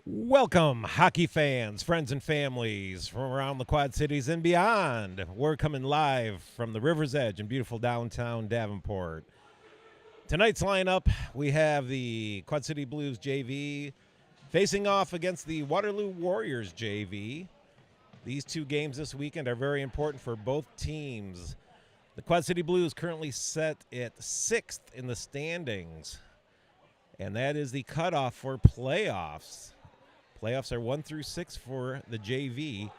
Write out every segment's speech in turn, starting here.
Welcome, hockey fans, friends, and families from around the Quad Cities and beyond. We're coming live from the River's Edge in beautiful downtown Davenport. Tonight's lineup, we have the Quad City Blues JV facing off against the Waterloo Warriors JV. These two games this weekend are very important for both teams. The Quad City Blues currently set at 6th in the standings, and that is the cutoff for playoffs. Playoffs are 1 through 6 for the JV.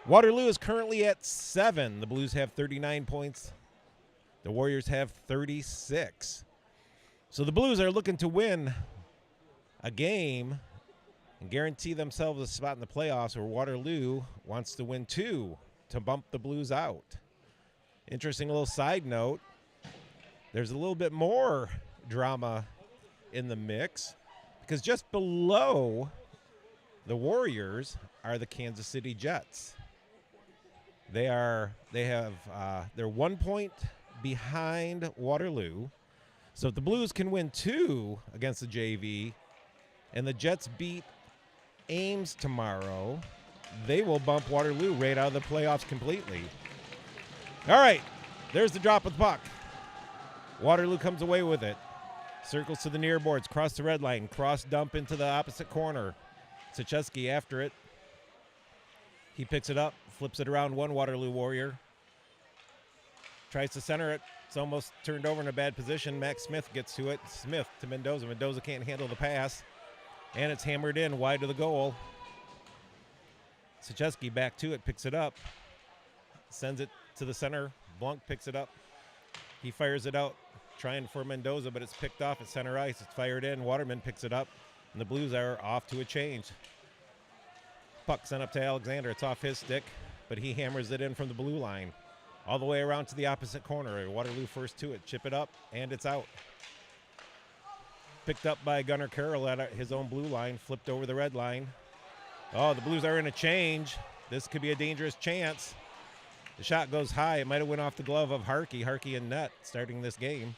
Waterloo is currently at 7. The Blues have 39 points. The Warriors have 36. So the Blues are looking to win a game and guarantee themselves a spot in the playoffs, where Waterloo wants to win 2 to bump the Blues out. Interesting little side note, there's a little bit more drama in the mix, because just below the Warriors are the Kansas City Jets. They're 1 point behind Waterloo. So if the Blues can win 2 against the JV and the Jets beat Ames tomorrow, they will bump Waterloo right out of the playoffs completely. All right, there's the drop of the puck. Waterloo comes away with it. Circles to the near boards, cross the red line, cross dump into the opposite corner. Sachesky after it. He picks it up, flips it around one Waterloo Warrior. Tries to center it. It's almost turned over in a bad position. Max Smith gets to it. Smith to Mendoza. Mendoza can't handle the pass. And it's hammered in wide of the goal. Sachesky back to it, picks it up. Sends it to the center. Blanc picks it up. He fires it out, trying for Mendoza, but it's picked off at center ice. It's fired in. Waterman picks it up. And the Blues are off to a change. Puck sent up to Alexander. It's off his stick, but he hammers it in from the blue line. All the way around to the opposite corner. Waterloo first to it. Chip it up, and it's out. Picked up by Gunnar Carroll at his own blue line. Flipped over the red line. Oh, the Blues are in a change. This could be a dangerous chance. The shot goes high. It might have went off the glove of Harkey. Harkey in net starting this game.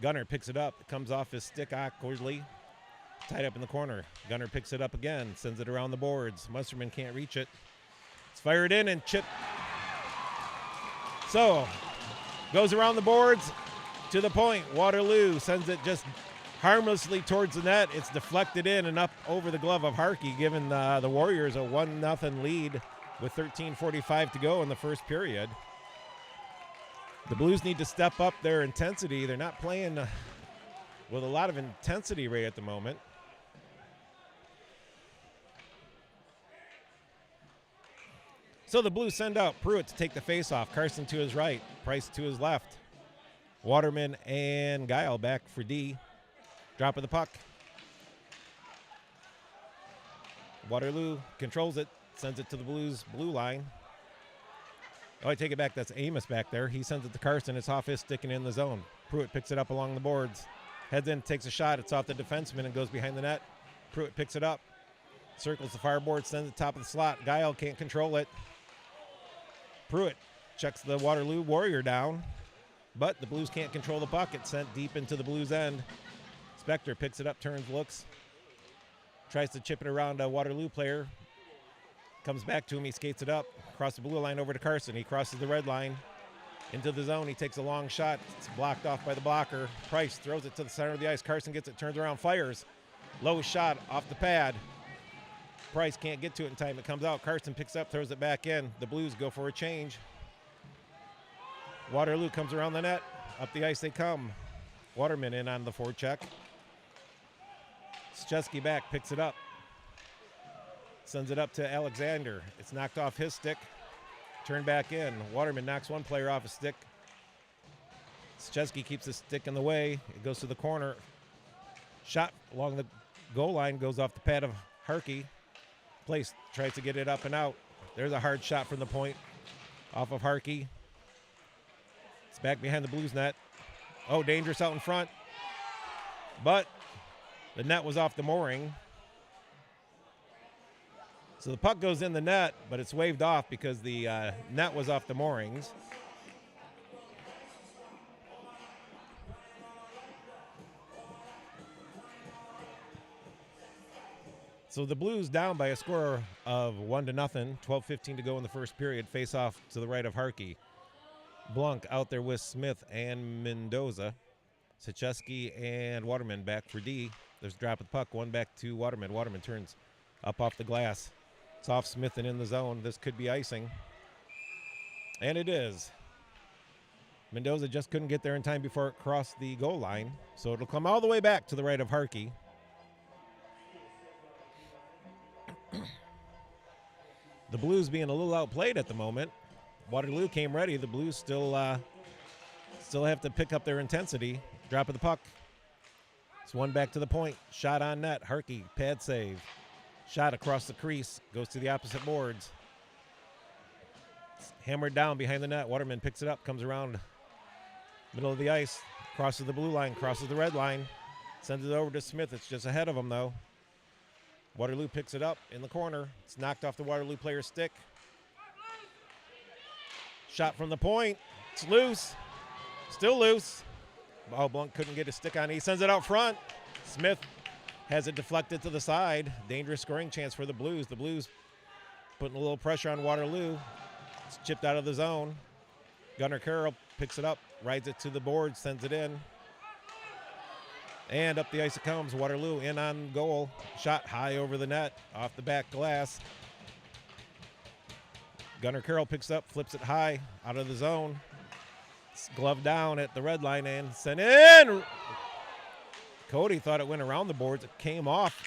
Gunnar picks it up. It comes off his stick awkwardly. Tied up in the corner. Gunnar picks it up again, sends it around the boards. Munsterman can't reach it. It's fired in and chipped. So, goes around the boards to the point. Waterloo sends it just harmlessly towards the net. It's deflected in and up over the glove of Harkey, giving the Warriors a 1-0 lead with 13:45 to go in the first period. The Blues need to step up their intensity. They're not playing with a lot of intensity right at the moment. So the Blues send out Pruitt to take the faceoff. Carson to his right, Price to his left. Waterman and Guile back for D. Drop of the puck. Waterloo controls it, sends it to the Blues blue line. Oh, I take it back. That's Amos back there. He sends it to Carson. It's off his stick and in the zone. Pruitt picks it up along the boards. Heads in, takes a shot. It's off the defenseman and goes behind the net. Pruitt picks it up. Circles the far board, sends it top of the slot. Guile can't control it. Pruitt checks the Waterloo Warrior down, but the Blues can't control the puck. It's sent deep into the Blues end. Spector picks it up, turns, looks. Tries to chip it around a Waterloo player. Comes back to him. He skates it up. Across the blue line over to Carson. He crosses the red line into the zone. He takes a long shot. It's blocked off by the blocker. Price throws it to the center of the ice. Carson gets it, turns around, fires. Low shot off the pad. Price can't get to it in time. It comes out. Carson picks up, throws it back in. The Blues go for a change. Waterloo comes around the net. Up the ice they come. Waterman in on the forecheck. Szczesky back, picks it up. Sends it up to Alexander. It's knocked off his stick. Turned back in. Waterman knocks one player off his stick. Szczesky keeps his stick in the way. It goes to the corner. Shot along the goal line goes off the pad of Harkey. Place tries to get it up and out. There's a hard shot from the point off of Harkey. It's back behind the Blues net. Oh, dangerous out in front. But the net was off the mooring. So the puck goes in the net, but it's waved off because the net was off the moorings. So the Blues down by a score of 1-0, 12:15 to go in the first period. Face off to the right of Harkey. Blanc out there with Smith and Mendoza. Sachesky and Waterman back for D. There's a drop of the puck. One back to Waterman. Waterman turns up off the glass. It's off Smith and in the zone. This could be icing. And it is. Mendoza just couldn't get there in time before it crossed the goal line. So it'll come all the way back to the right of Harkey. The Blues being a little outplayed at the moment. Waterloo came ready. The Blues still have to pick up their intensity. Drop of the puck. It's one back to the point. Shot on net. Harkey, pad save. Shot across the crease. Goes to the opposite boards. It's hammered down behind the net. Waterman picks it up. Comes around middle of the ice. Crosses the blue line. Crosses the red line. Sends it over to Smith. It's just ahead of him, though. Waterloo picks it up in the corner. It's knocked off the Waterloo player's stick. Shot from the point. It's loose. Still loose. Oh, Blunt couldn't get his stick on it. He sends it out front. Smith has it deflected to the side. Dangerous scoring chance for the Blues. The Blues putting a little pressure on Waterloo. It's chipped out of the zone. Gunnar Carroll picks it up, rides it to the board, sends it in. And up the ice it comes. Waterloo in on goal. Shot high over the net, off the back glass. Gunnar Carroll picks up, flips it high, out of the zone. It's gloved down at the red line and sent in. Cody thought it went around the boards. It came off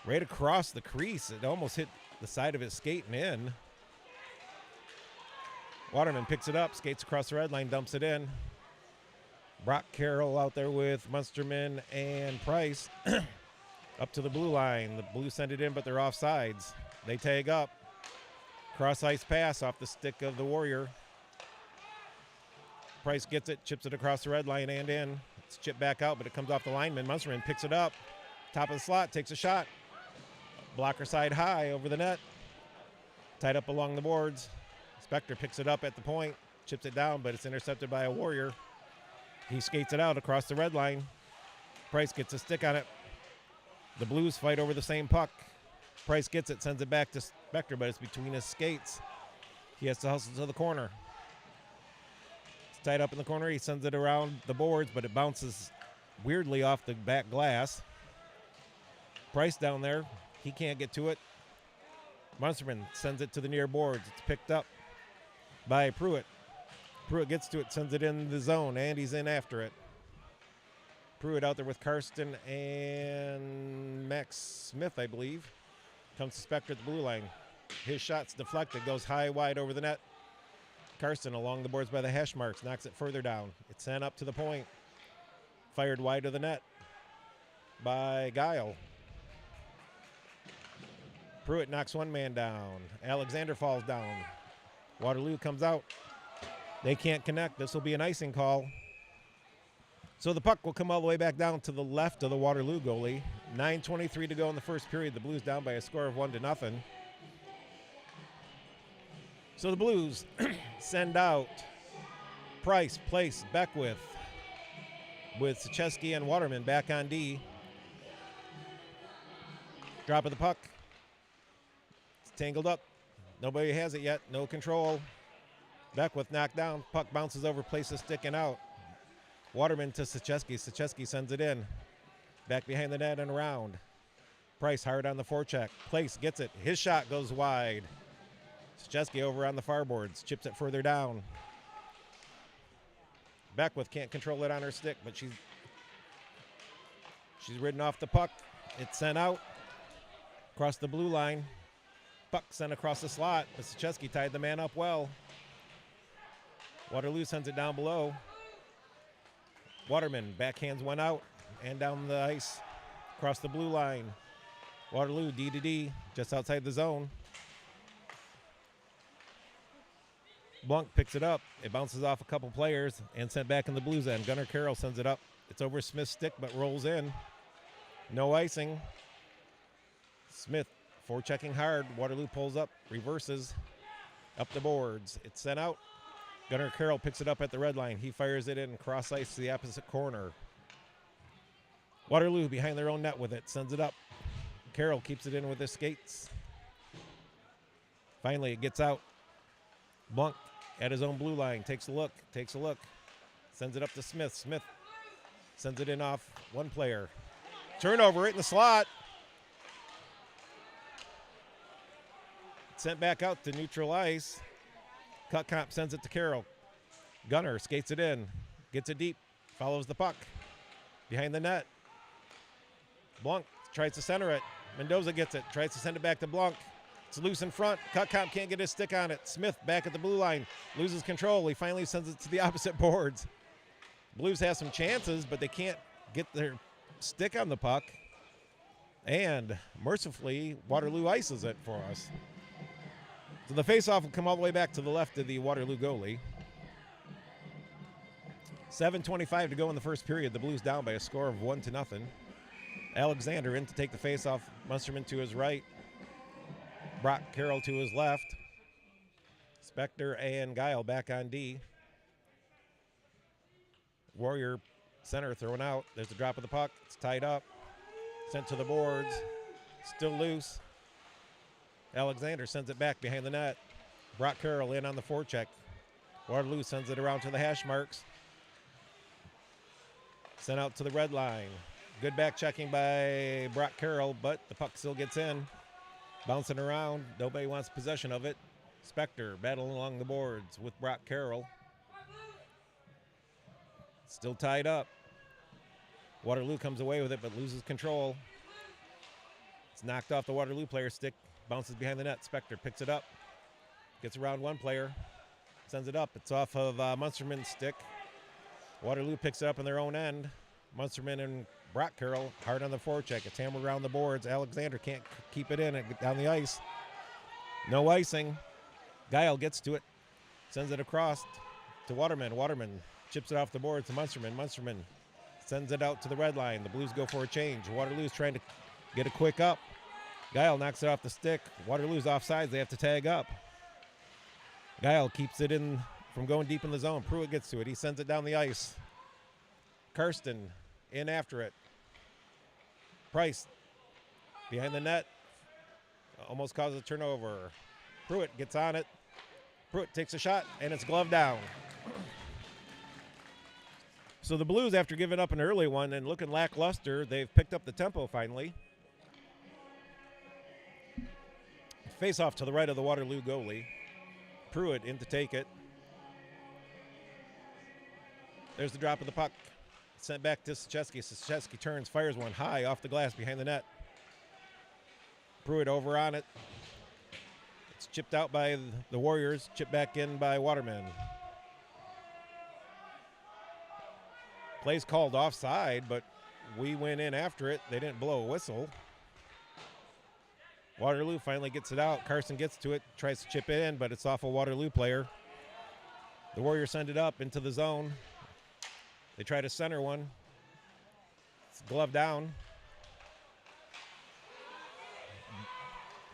right across the crease. It almost hit the side of his skate and in. Waterman picks it up, skates across the red line, dumps it in. Brock Carroll out there with Munsterman and Price up to the blue line. The Blues send it in, but they're offsides. They tag up. Cross ice pass off the stick of the Warrior. Price gets it, chips it across the red line and in. It's chipped back out, but it comes off the lineman. Munsterman picks it up. Top of the slot, takes a shot. Blocker side high over the net. Tied up along the boards. Spector picks it up at the point, chips it down, but it's intercepted by a Warrior. He skates it out across the red line. Price gets a stick on it. The Blues fight over the same puck. Price gets it, sends it back to Spector, but it's between his skates. He has to hustle to the corner. It's tied up in the corner. He sends it around the boards, but it bounces weirdly off the back glass. Price down there. He can't get to it. Munsterman sends it to the near boards. It's picked up by Pruitt. Pruitt gets to it, sends it in the zone, and he's in after it. Pruitt out there with Karsten and Max Smith, I believe. Comes to Spector at the blue line. His shot's deflected, goes high, wide over the net. Karsten along the boards by the hash marks, knocks it further down. It's sent up to the point. Fired wide of the net by Guile. Pruitt knocks one man down. Alexander falls down. Waterloo comes out. They can't connect. This will be an icing call. So the puck will come all the way back down to the left of the Waterloo goalie. 9:23 to go in the first period. The Blues down by a score of 1-0. So the Blues send out Price, Place, Beckwith, with Sachesky and Waterman back on D. Drop of the puck. It's tangled up. Nobody has it yet. No control. Beckwith knocked down. Puck bounces over. Place is sticking out. Waterman to Sachesky. Sachesky sends it in. Back behind the net and around. Price hard on the forecheck. Place gets it. His shot goes wide. Sachesky over on the far boards. Chips it further down. Beckwith can't control it on her stick, but she's ridden off the puck. It's sent out. Across the blue line. Puck sent across the slot, but Sachesky tied the man up well. Waterloo sends it down below. Waterman backhands one out and down the ice. Across the blue line. Waterloo D to D, just outside the zone. Blanc picks it up. It bounces off a couple players and sent back in the Blues end. Gunnar Carroll sends it up. It's over Smith's stick, but rolls in. No icing. Smith forechecking hard. Waterloo pulls up, reverses up the boards. It's sent out. Gunnar Carroll picks it up at the red line. He fires it in cross ice to the opposite corner. Waterloo behind their own net with it. Sends it up. Carroll keeps it in with his skates. Finally, it gets out. Blanc at his own blue line, takes a look, sends it up to Smith. Smith sends it in off one player. Turnover, right in the slot. Sent back out to neutral ice. Cutcomp sends it to Carroll. Gunner skates it in, gets it deep, follows the puck. Behind the net. Blanc tries to center it. Mendoza gets it, tries to send it back to Blanc. It's loose in front. Cutcomp can't get his stick on it. Smith back at the blue line, loses control. He finally sends it to the opposite boards. Blues have some chances, but they can't get their stick on the puck. And mercifully, Waterloo ices it for us. So the faceoff will come all the way back to the left of the Waterloo goalie. 7:25 to go in the first period. The Blues down by a score of 1-0. Alexander in to take the faceoff. Munsterman to his right. Brock Carroll to his left. Spector and Guile back on D. Warrior center throwing out. There's a drop of the puck. It's tied up. Sent to the boards. Still loose. Alexander sends it back behind the net. Brock Carroll in on the forecheck. Waterloo sends it around to the hash marks. Sent out to the red line. Good back checking by Brock Carroll, but the puck still gets in. Bouncing around. Nobody wants possession of it. Spector battling along the boards with Brock Carroll. Still tied up. Waterloo comes away with it but loses control. It's knocked off the Waterloo player's stick. Bounces behind the net. Spector picks it up. Gets around one player. Sends it up. It's off of Munsterman's stick. Waterloo picks it up in their own end. Munsterman and Brock Carroll hard on the forecheck. It's hammered around the boards. Alexander can't keep it in and down the ice. No icing. Guile gets to it. Sends it across to Waterman. Waterman chips it off the boards to Munsterman. Munsterman sends it out to the red line. The Blues go for a change. Waterloo's trying to get a quick up. Guile knocks it off the stick. Waterloo's offsides. They have to tag up. Guile keeps it in from going deep in the zone. Pruitt gets to it. He sends it down the ice. Karsten in after it. Price behind the net. Almost causes a turnover. Pruitt gets on it. Pruitt takes a shot, and it's gloved down. So the Blues, after giving up an early one and looking lackluster, they've picked up the tempo finally. Face off to the right of the Waterloo goalie. Pruitt in to take it. There's the drop of the puck. Sent back to Strzewski. Strzewski turns, fires one high off the glass behind the net. Pruitt over on it. It's chipped out by the Warriors. Chipped back in by Waterman. Play's called offside, but we went in after it. They didn't blow a whistle. Waterloo finally gets it out. Carson gets to it, tries to chip it in, but it's off a Waterloo player. The Warriors send it up into the zone. They try to center one. It's gloved down.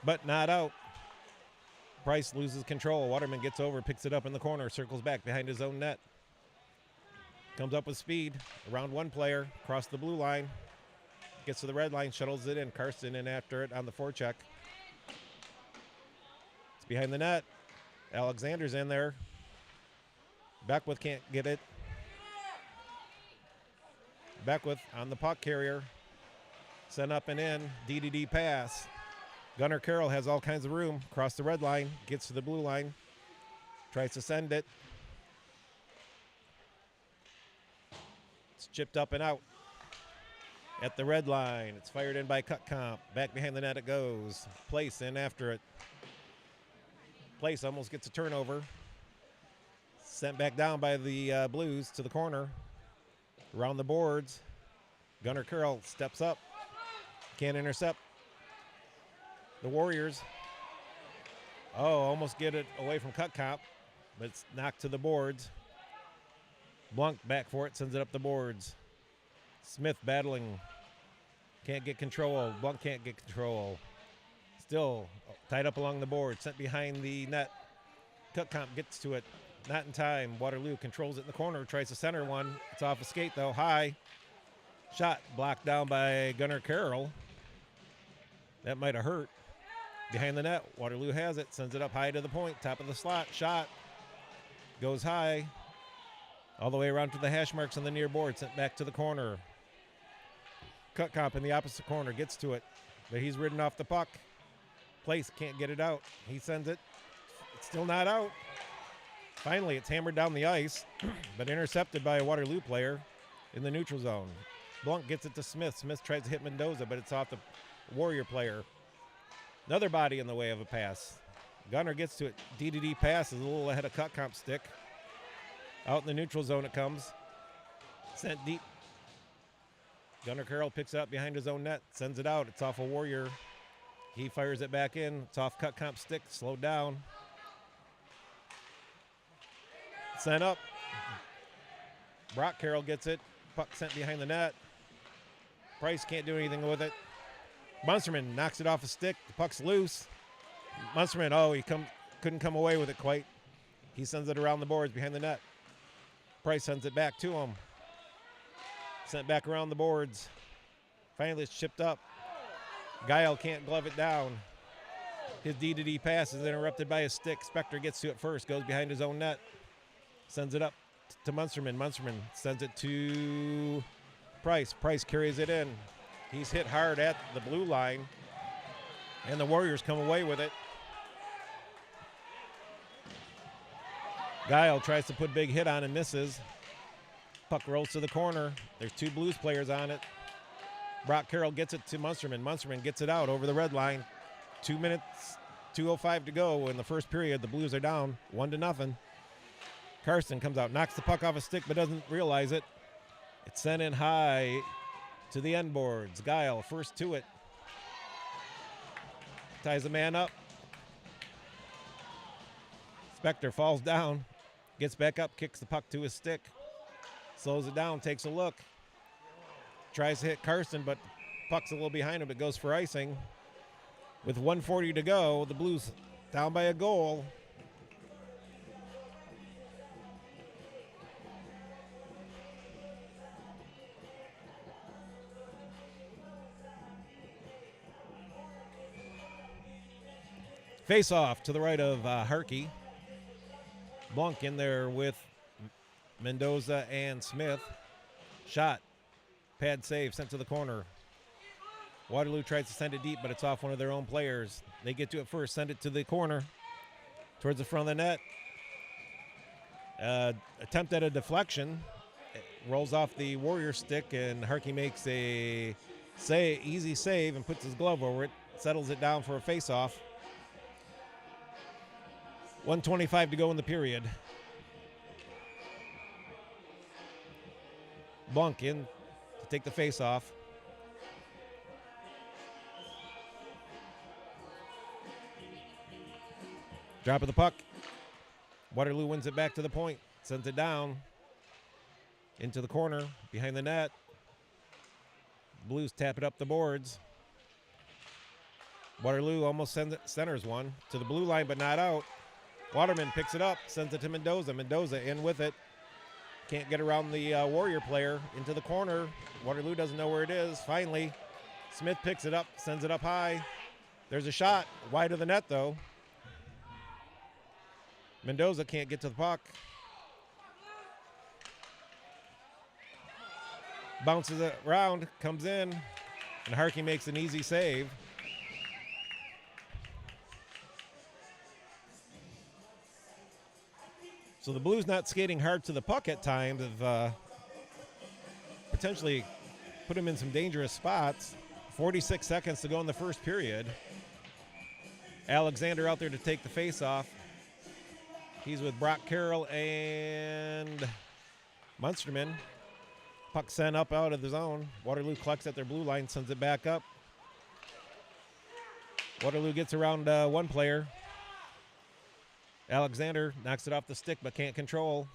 But not out. Price loses control. Waterman gets over, picks it up in the corner, circles back behind his own net. Comes up with speed. Around one player, across the blue line. Gets to the red line, shuttles it in. Karsten in after it on the forecheck. It's behind the net. Alexander's in there. Beckwith can't get it. Beckwith on the puck carrier. Sent up and in. DDD pass. Gunnar Carroll has all kinds of room. Across the red line. Gets to the blue line. Tries to send it. It's chipped up and out. At the red line. It's fired in by Cutcomp. Back behind the net it goes. Place in after it. Place almost gets a turnover. Sent back down by the Blues to the corner. Around the boards. Gunnar Carroll steps up. Can't intercept. The Warriors. Almost get it away from Cutcomp. But it's knocked to the boards. Blanc back for it. Sends it up the boards. Smith battling. Can't get control. Blanc can't get control. Still tied up along the board. Sent behind the net. Cutcomp gets to it. Not in time. Waterloo controls it in the corner. Tries to center one. It's off a skate, though. High. Shot blocked down by Gunnar Carroll. That might have hurt. Behind the net, Waterloo has it, sends it up high to the point, top of the slot, shot. Goes high, all the way around to the hash marks on the near board, sent back to the corner. Cutcomp in the opposite corner, gets to it, but he's ridden off the puck. Place can't get it out. He sends it, it's still not out. Finally, it's hammered down the ice, but intercepted by a Waterloo player in the neutral zone. Blunt gets it to Smith. Smith tries to hit Mendoza, but it's off the Warrior player. Another body in the way of a pass. Gunner gets to it. D-to-D pass is a little ahead of Cutcomp's stick. Out in the neutral zone it comes. Sent deep. Gunner Carroll picks it up behind his own net. Sends it out. It's off a Warrior. He fires it back in. It's off Cutcomp's stick. Slowed down. Sent up. Brock Carroll gets it. Puck sent behind the net. Price can't do anything with it. Munsterman knocks it off a stick. The puck's loose. Munsterman, he couldn't come away with it quite. He sends it around the boards behind the net. Price sends it back to him. Sent back around the boards. Finally, it's chipped up. Guile can't glove it down. His D-to-D pass is interrupted by his stick. Spector gets to it first, goes behind his own net. Sends it up to Munsterman. Munsterman sends it to Price. Price carries it in. He's hit hard at the blue line, and the Warriors come away with it. Guile tries to put big hit on and misses. Puck rolls to the corner. There's two Blues players on it. Brock Carroll gets it to Munsterman. Munsterman gets it out over the red line. 2 minutes, 2:05 to go in the first period. The Blues are down 1-0. Carson comes out, knocks the puck off a stick, but doesn't realize it. It's sent in high to the end boards. Guile first to it. Ties the man up. Spector falls down, gets back up, kicks the puck to his stick, slows it down, takes a look. Tries to hit Carson, but the puck's a little behind him. It goes for icing. With 1:40 to go, the Blues down by a goal. Face off to the right of Harkey. Blanc in there with Mendoza and Smith. Shot. Pad save sent to the corner. Waterloo tries to send it deep, but it's off one of their own players. They get to it first, send it to the corner towards the front of the net. Attempt at a deflection. It rolls off the Warrior stick, and Harkey makes a easy save and puts his glove over it. Settles it down for a face-off. 1:25 to go in the period. Blanc in to take the face-off. Drop of the puck. Waterloo wins it back to the point. Sends it down into the corner behind the net. Blues tap it up the boards. Waterloo almost centers one to the blue line, but not out. Waterman picks it up, sends it to Mendoza. Mendoza in with it. Can't get around the Warrior player into the corner. Waterloo doesn't know where it is. Finally, Smith picks it up, sends it up high. There's a shot, wide of the net though. Mendoza can't get to the puck. Bounces it around, comes in, and Harkey makes an easy save. So the Blues not skating hard to the puck at times have potentially put him in some dangerous spots. 46 seconds to go in the first period. Alexander out there to take the face-off. He's with Brock Carroll and Munsterman. Puck sent up out of the zone. Waterloo collects at their blue line, sends it back up. Waterloo gets around one player. Alexander knocks it off the stick but can't control.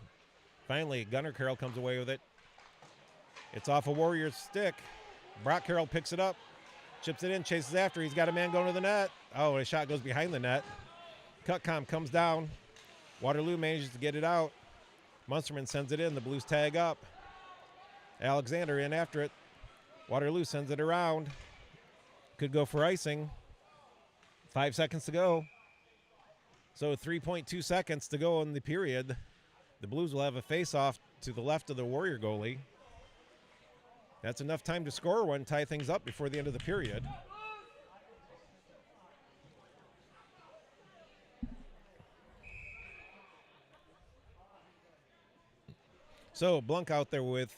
Finally, Gunner Carroll comes away with it. It's off a Warrior's stick. Brock Carroll picks it up, chips it in, chases after. He's got a man going to the net. Oh, his shot goes behind the net. Cutcomp comes down. Waterloo manages to get it out. Munsterman sends it in. The Blues tag up. Alexander in after it. Waterloo sends it around. Could go for icing. 5 seconds to go. So 3.2 seconds to go in the period. The Blues will have a face-off to the left of the Warrior goalie. That's enough time to score one, tie things up before the end of the period. So Blunk out there with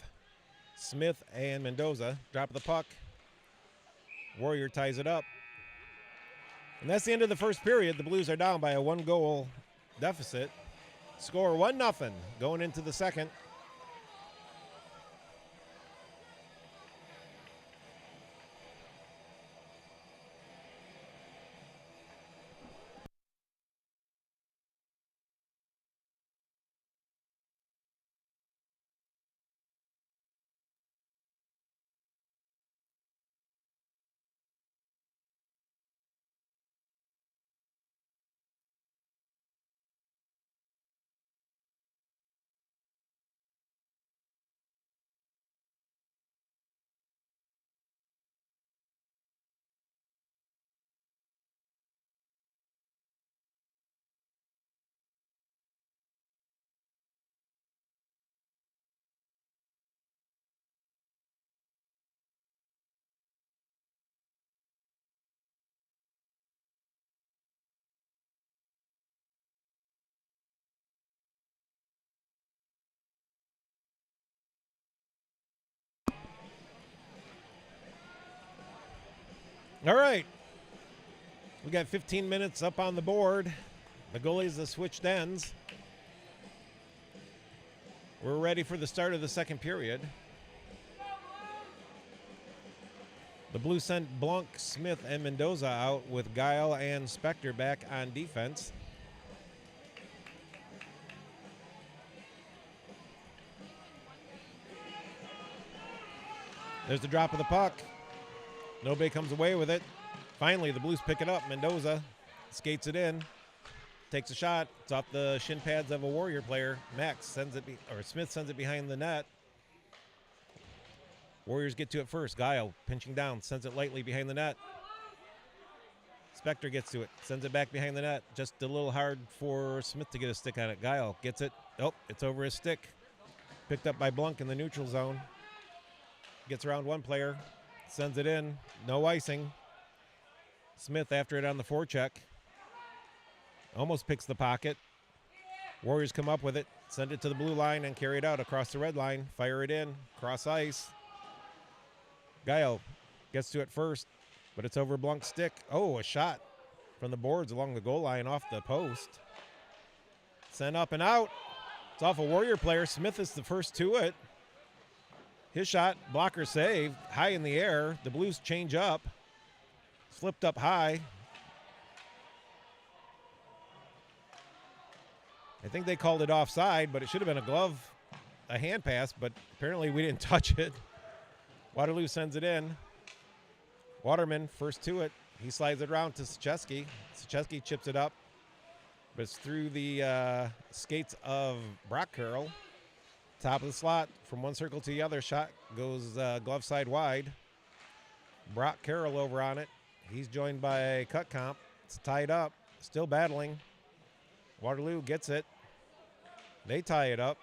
Smith and Mendoza. Drop of the puck. Warrior ties it up. And that's the end of the first period. The Blues are down by a 1-goal deficit. Score 1-0 going into the second. All right. We got 15 minutes up on the board. The goalies have switched ends. We're ready for the start of the second period. The Blues sent Blanc, Smith, and Mendoza out with Guile and Spector back on defense. There's the drop of the puck. Nobody comes away with it. Finally, the Blues pick it up. Mendoza skates it in, takes a shot. It's off the shin pads of a Warrior player. Smith sends it behind the net. Warriors get to it first. Guile pinching down, sends it lightly behind the net. Spector gets to it, sends it back behind the net. Just a little hard for Smith to get a stick on it. Guile gets it. Oh, it's over his stick. Picked up by Blunk in the neutral zone. Gets around one player, sends it in. No icing. Smith after it on the forecheck. Almost picks the pocket. Warriors come up with it, send it to the blue line and carry it out across the red line. Fire it in, cross ice. Guile gets to it first, but it's over Blanc's stick. Oh, a shot from the boards along the goal line off the post. Sent up and out. It's off a Warrior player. Smith is the first to it. His shot, blocker save, high in the air. The Blues change up. Flipped up high. I think they called it offside, but it should have been a hand pass, but apparently we didn't touch it. Waterloo sends it in. Waterman first to it. He slides it around to Sachesky. Sachesky chips it up, but it's through the skates of Brock Carroll. Top of the slot, from one circle to the other. Shot goes glove side wide. Brock Carroll over on it. He's joined by Cutcomp. It's tied up, still battling. Waterloo gets it. They tie it up.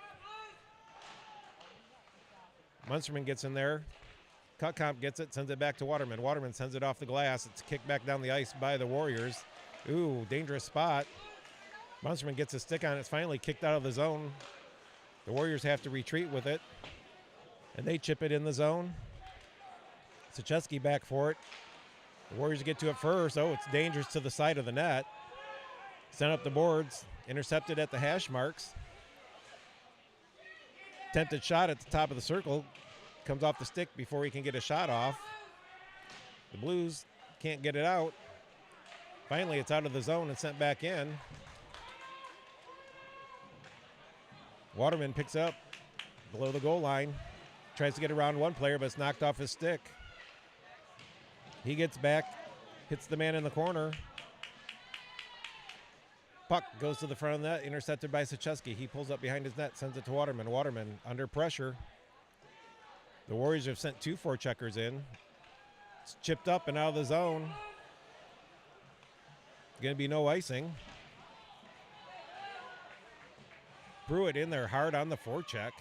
Munsterman gets in there. Cutcomp gets it, sends it back to Waterman. Waterman sends it off the glass. It's kicked back down the ice by the Warriors. Ooh, dangerous spot. Munsterman gets a stick on it. It's finally kicked out of the zone. The Warriors have to retreat with it, and they chip it in the zone. Sachesky back for it. The Warriors get to it first. Oh, it's dangerous to the side of the net. Sent up the boards, intercepted at the hash marks. Attempted shot at the top of the circle. Comes off the stick before he can get a shot off. The Blues can't get it out. Finally, it's out of the zone and sent back in. Waterman picks up below the goal line. Tries to get around one player, but it's knocked off his stick. He gets back, hits the man in the corner. Puck goes to the front of the net, intercepted by Sachesky. He pulls up behind his net, sends it to Waterman. Waterman under pressure. The Warriors have sent 2 forecheckers in. It's chipped up and out of the zone. Going to be no icing. Pruitt in there hard on the forecheck.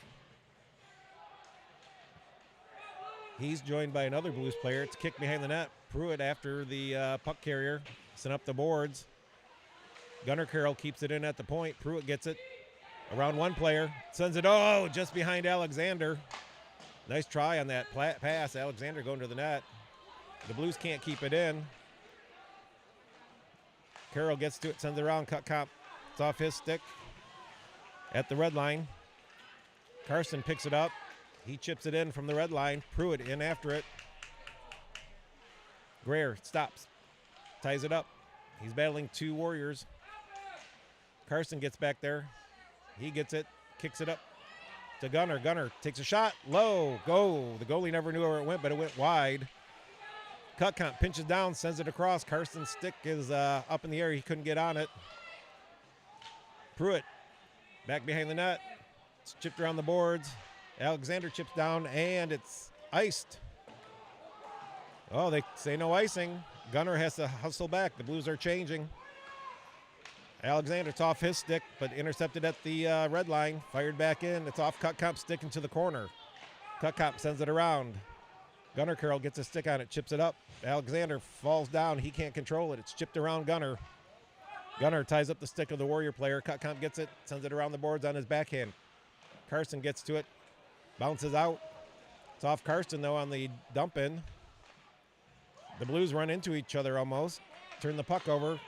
He's joined by another Blues player. It's kicked behind the net. Pruitt after the puck carrier. Sent up the boards. Gunnar Carroll keeps it in at the point. Pruitt gets it. Around one player. Sends it, just behind Alexander. Nice try on that pass. Alexander going to the net. The Blues can't keep it in. Carroll gets to it, sends it around. Cut cop. It's off his stick. At the red line. Carson picks it up. He chips it in from the red line. Pruitt in after it. Greer stops. Ties it up. He's battling two Warriors. Carson gets back there. He gets it. Kicks it up to Gunnar. Gunnar takes a shot. Low. Go. The goalie never knew where it went, but it went wide. Cutcomp pinches down, sends it across. Carson's stick is up in the air. He couldn't get on it. Pruitt back behind the net. It's chipped around the boards. Alexander chips down, and it's iced. Oh, they say no icing. Gunnar has to hustle back. The Blues are changing. Alexander's off his stick, but intercepted at the red line. Fired back in. It's off Cutcomp's stick into the corner. Cutcomp sends it around. Gunnar Carroll gets a stick on it, chips it up. Alexander falls down. He can't control it. It's chipped around Gunnar. Gunnar ties up the stick of the Warrior player. Cutcomp gets it, sends it around the boards on his backhand. Carson gets to it, bounces out. It's off Carson, though, on the dump in. The Blues run into each other almost. Turn the puck over.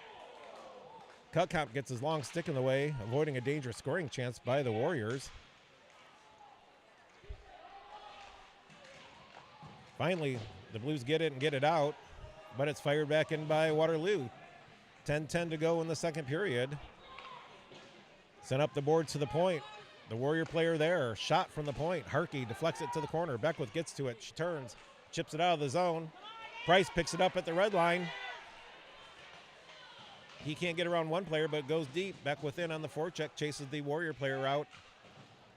Cutcomp gets his long stick in the way, avoiding a dangerous scoring chance by the Warriors. Finally, the Blues get it and get it out, but it's fired back in by Waterloo. 10-10 to go in the second period. Sent up the boards to the point. The Warrior player there, shot from the point. Harkey deflects it to the corner. Beckwith gets to it. She turns, chips it out of the zone. Price picks it up at the red line. He can't get around one player, but it goes deep. Beckwith in on the forecheck, chases the Warrior player out.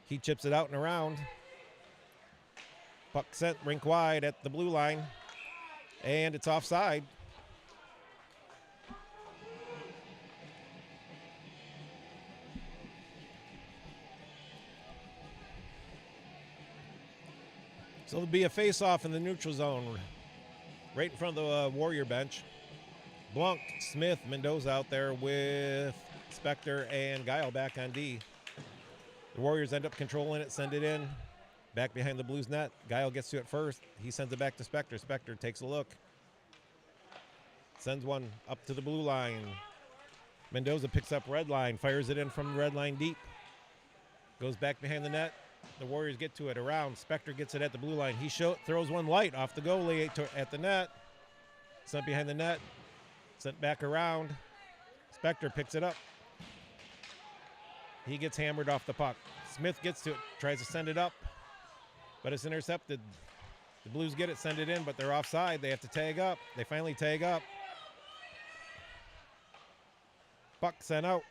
He chips it out and around. Puck sent rink wide at the blue line, and it's offside. So there'll be a face-off in the neutral zone right in front of the Warrior bench. Blanc, Smith, Mendoza out there with Spector and Guile back on D. The Warriors end up controlling it, send it in. Back behind the Blues net. Guile gets to it first. He sends it back to Spector. Spector takes a look. Sends one up to the blue line. Mendoza picks up red line, fires it in from the red line deep. Goes back behind the net. The Warriors get to it around. Spector gets it at the blue line. He throws one light off the goalie at the net. Sent behind the net. Sent back around. Spector picks it up. He gets hammered off the puck. Smith gets to it, tries to send it up, but it's intercepted. The Blues get it, send it in, but they're offside. They have to tag up. They finally tag up. Puck sent out.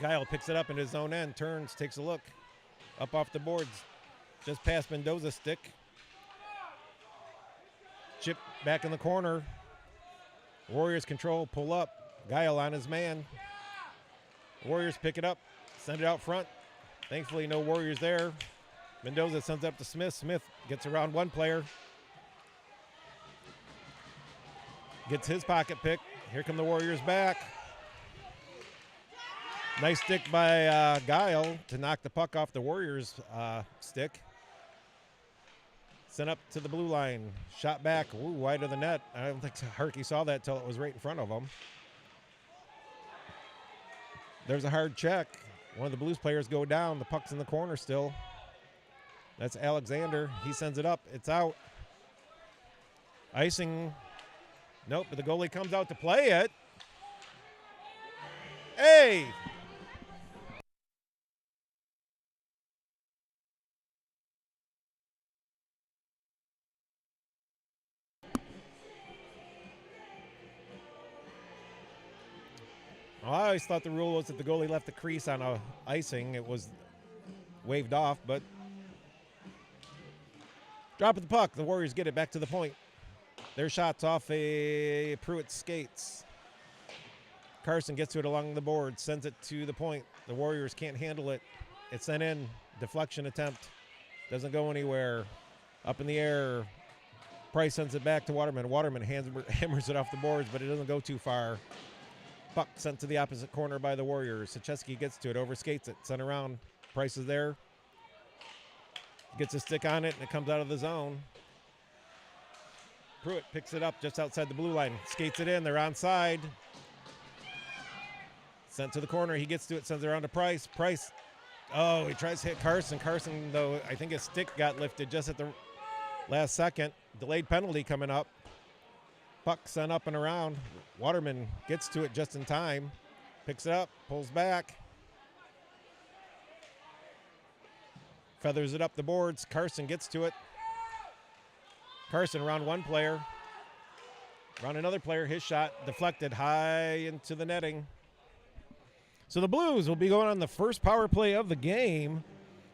Guile picks it up in his own end, turns, takes a look. Up off the boards, just past Mendoza's stick. Chip back in the corner. Warriors control, pull up. Guile on his man. Warriors pick it up, send it out front. Thankfully, no Warriors there. Mendoza sends it up to Smith. Smith gets around one player. Gets his pocket pick. Here come the Warriors back. Nice stick by Guile to knock the puck off the Warriors' stick. Sent up to the blue line. Shot back. Ooh, wide of the net. I don't think Harkey saw that till it was right in front of him. There's a hard check. One of the Blues players go down. The puck's in the corner still. That's Alexander. He sends it up. It's out. Icing. Nope, but the goalie comes out to play it. Hey! Well, I always thought the rule was that the goalie left the crease on a icing. It was waved off, but drop of the puck. The Warriors get it back to the point. Their shot's off a Pruitt skates. Carson gets to it along the board, sends it to the point. The Warriors can't handle it. It's sent in. Deflection attempt. Doesn't go anywhere. Up in the air. Price sends it back to Waterman. Waterman hammers it off the boards, but it doesn't go too far. Puck sent to the opposite corner by the Warriors. Sacheski gets to it, overskates it, sent around. Price is there. Gets a stick on it, and it comes out of the zone. Pruitt picks it up just outside the blue line. Skates it in. They're onside. Sent to the corner. He gets to it, sends it around to Price. Price, oh, he tries to hit Carson. Carson, though, I think his stick got lifted just at the last second. Delayed penalty coming up. Puck sent up and around. Waterman gets to it just in time. Picks it up, pulls back. Feathers it up the boards. Carson gets to it. Carson around one player. Around another player. His shot deflected high into the netting. So the Blues will be going on the first power play of the game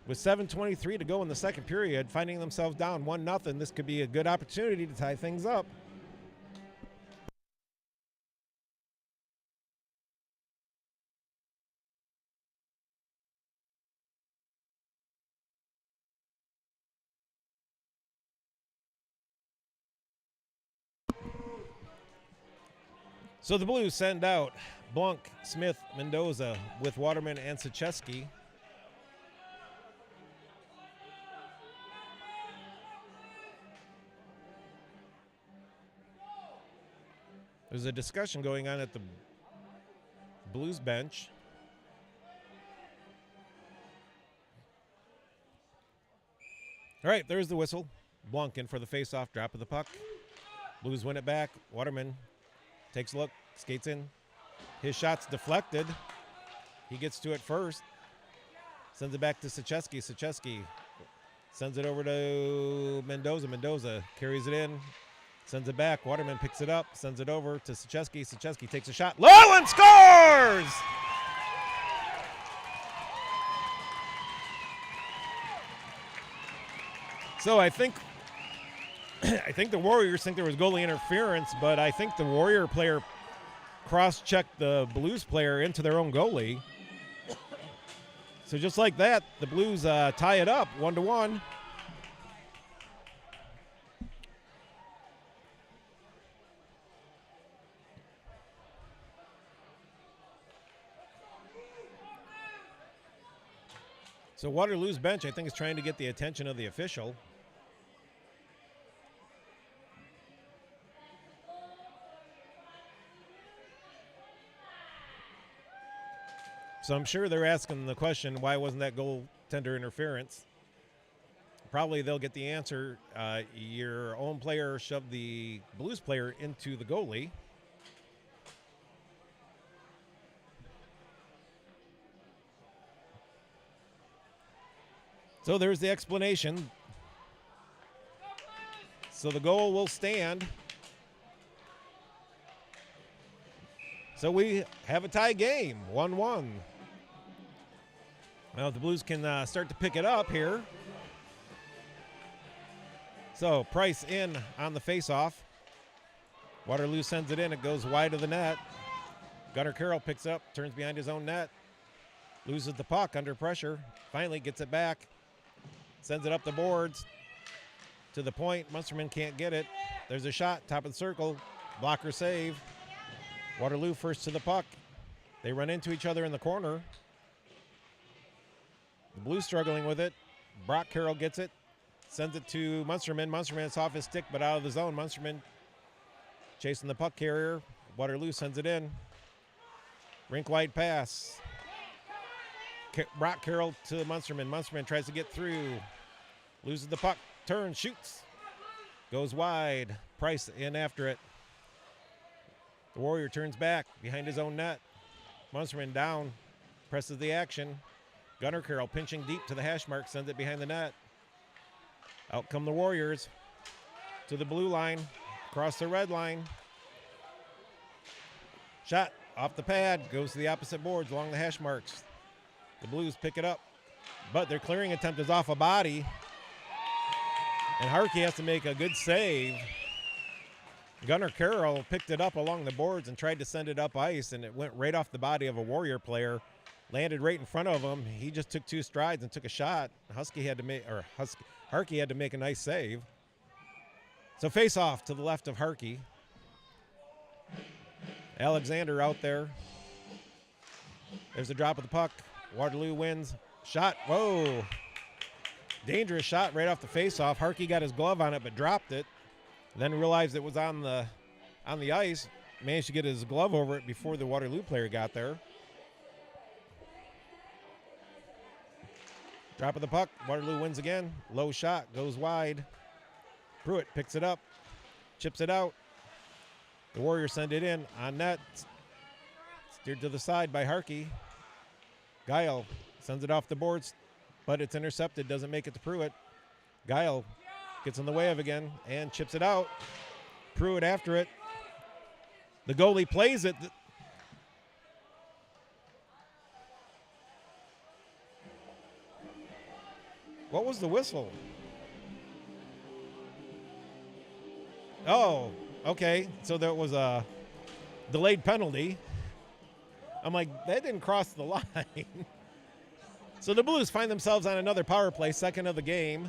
with 7:23 to go in the second period, finding themselves down 1-0. This could be a good opportunity to tie things up. So the Blues send out Blanc, Smith, Mendoza with Waterman and Sacheski. There's a discussion going on at the Blues bench. All right, there's the whistle. Blanc in for the face-off, drop of the puck. Blues win it back. Waterman takes a look, skates in. His shot's deflected. He gets to it first. Sends it back to Sacheski. Sacheski sends it over to Mendoza. Mendoza carries it in. Sends it back. Waterman picks it up. Sends it over to Sacheski. Sacheski takes a shot. Low and scores! So I think the Warriors think there was goalie interference, but I think the Warrior player cross-checked the Blues player into their own goalie. So just like that, the Blues tie it up 1-1. So Waterloo's bench, I think, is trying to get the attention of the official. So I'm sure they're asking the question, why wasn't that goaltender interference? Probably they'll get the answer. Your own player shoved the Blues player into the goalie. So there's the explanation. So the goal will stand. So we have a tie game, 1-1. Now if the Blues can start to pick it up here. So Price in on the faceoff. Waterloo sends it in. It goes wide of the net. Gunnar Carroll picks up, turns behind his own net. Loses the puck under pressure. Finally gets it back. Sends it up the boards to the point. Munsterman can't get it. There's a shot, top of the circle. Blocker save. Waterloo first to the puck. They run into each other in the corner. The Blues struggling with it. Brock Carroll gets it. Sends it to Munsterman. Munsterman's off his stick, but out of the zone. Munsterman chasing the puck carrier. Waterloo sends it in. Rink wide pass. Brock Carroll to Munsterman. Munsterman tries to get through. Loses the puck. Turns, shoots. Goes wide. Price in after it. The Warrior turns back behind his own net. Munsterman down. Presses the action. Gunnar Carroll pinching deep to the hash mark. Sends it behind the net. Out come the Warriors. To the blue line. Across the red line. Shot off the pad. Goes to the opposite boards along the hash marks. The Blues pick it up, but their clearing attempt is off a body, and Harkey has to make a good save. Gunnar Carroll picked it up along the boards and tried to send it up ice, and it went right off the body of a Warrior player, landed right in front of him. He just took 2 strides and took a shot. Harkey had to make a nice save. So face off to the left of Harkey. Alexander out there. There's a drop of the puck. Waterloo wins. Shot. Whoa. Dangerous shot right off the face-off. Harkey got his glove on it but dropped it. Then realized it was on the ice. Managed to get his glove over it before the Waterloo player got there. Drop of the puck. Waterloo wins again. Low shot. Goes wide. Pruitt picks it up. Chips it out. The Warriors send it in on net. Steered to the side by Harkey. Guile sends it off the boards, but it's intercepted. Doesn't make it to Pruitt. Guile gets in the way of again and chips it out. Pruitt after it. The goalie plays it. What was the whistle? Oh, okay. So there was a delayed penalty. I'm like, that didn't cross the line. So the Blues find themselves on another power play, second of the game.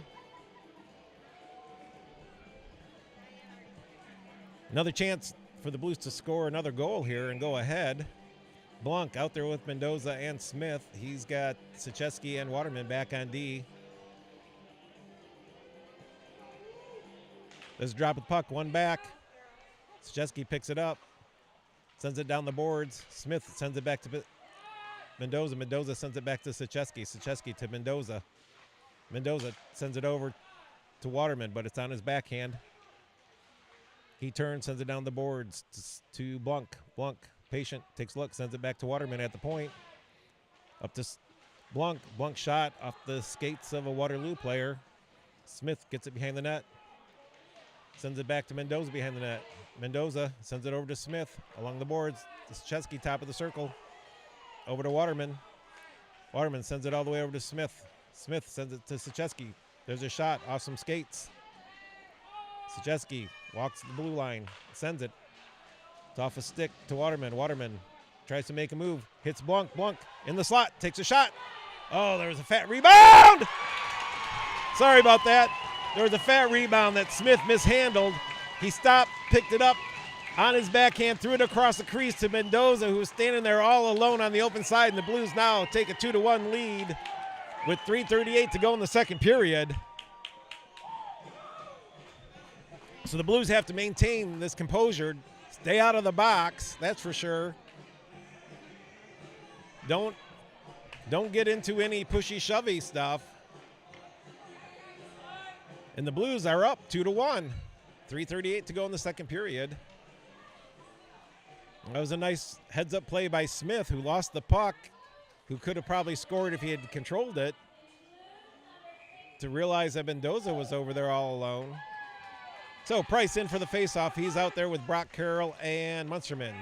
Another chance for the Blues to score another goal here and go ahead. Blanc out there with Mendoza and Smith. He's got Sachesky and Waterman back on D. There's a drop of the puck, one back. Sachesky picks it up, sends it down the boards. Smith sends it back to Mendoza. Mendoza sends it back to Sachesky. Sachesky to Mendoza. Mendoza sends it over to Waterman, but it's on his backhand. He turns, sends it down the boards to Blanc. Blanc, patient, takes a look, sends it back to Waterman at the point. Up to Blanc. Blanc shot off the skates of a Waterloo player. Smith gets it behind the net. Sends it back to Mendoza behind the net. Mendoza sends it over to Smith along the boards. Sachesky top of the circle. Over to Waterman. Waterman sends it all the way over to Smith. Smith sends it to Sachesky. There's a shot off some skates. Sachesky walks to the blue line. Sends it. It's off a stick to Waterman. Waterman tries to make a move. Hits Blanc. Blanc in the slot. Takes a shot. Oh, there was a fat rebound. Sorry about that. There was a fat rebound that Smith mishandled. He stopped, picked it up on his backhand, threw it across the crease to Mendoza, who was standing there all alone on the open side, and the Blues now take a 2-1 lead with 3:38 to go in the second period. So the Blues have to maintain this composure, stay out of the box, that's for sure. Don't get into any pushy-shovey stuff. And the Blues are up 2-1. 3:38 to go in the second period. That was a nice heads-up play by Smith, who lost the puck, who could have probably scored if he had controlled it, to realize that Mendoza was over there all alone. So Price in for the faceoff. He's out there with Brock Carroll and Munsterman.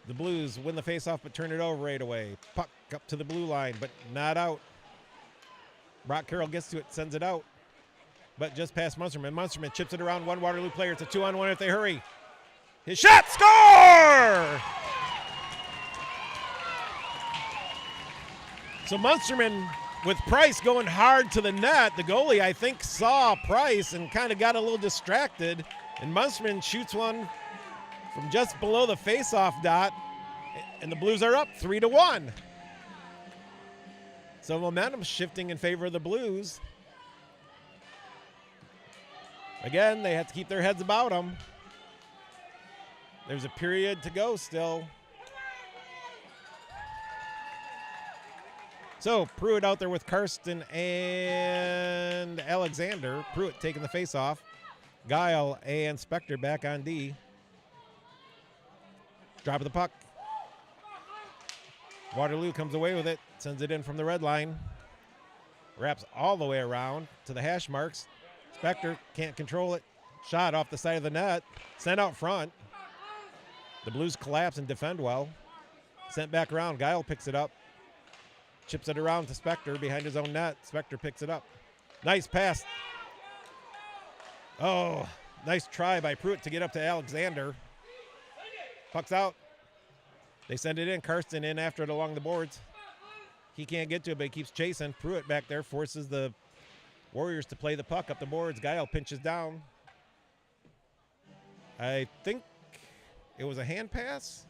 The Blues win the faceoff but turn it over right away. Puck up to the blue line, but not out. Brock Carroll gets to it, sends it out, but just past Munsterman. Munsterman chips it around one Waterloo player. It's a 2-on-1 if they hurry. His shot, score! So Munsterman, with Price going hard to the net, the goalie, I think, saw Price and kind of got a little distracted, and Munsterman shoots one from just below the face-off dot, and the Blues are up 3-1. So momentum shifting in favor of the Blues. Again, they have to keep their heads about them. There's a period to go still. So Pruitt out there with Karsten and Alexander. Pruitt taking the face-off. Guile and Spector back on D. Drop of the puck. Waterloo comes away with it. Sends it in from the red line. Wraps all the way around to the hash marks. Spector can't control it. Shot off the side of the net. Sent out front. The Blues collapse and defend well. Sent back around. Guile picks it up. Chips it around to Spector behind his own net. Spector picks it up. Nice pass. Oh, Nice try by Pruitt to get up to Alexander. Puck's out. They send it in. Karsten in after it along the boards. He can't get to it, but he keeps chasing. Pruitt back there forces the Warriors to play the puck up the boards. Guile pinches down. I think it was a hand pass.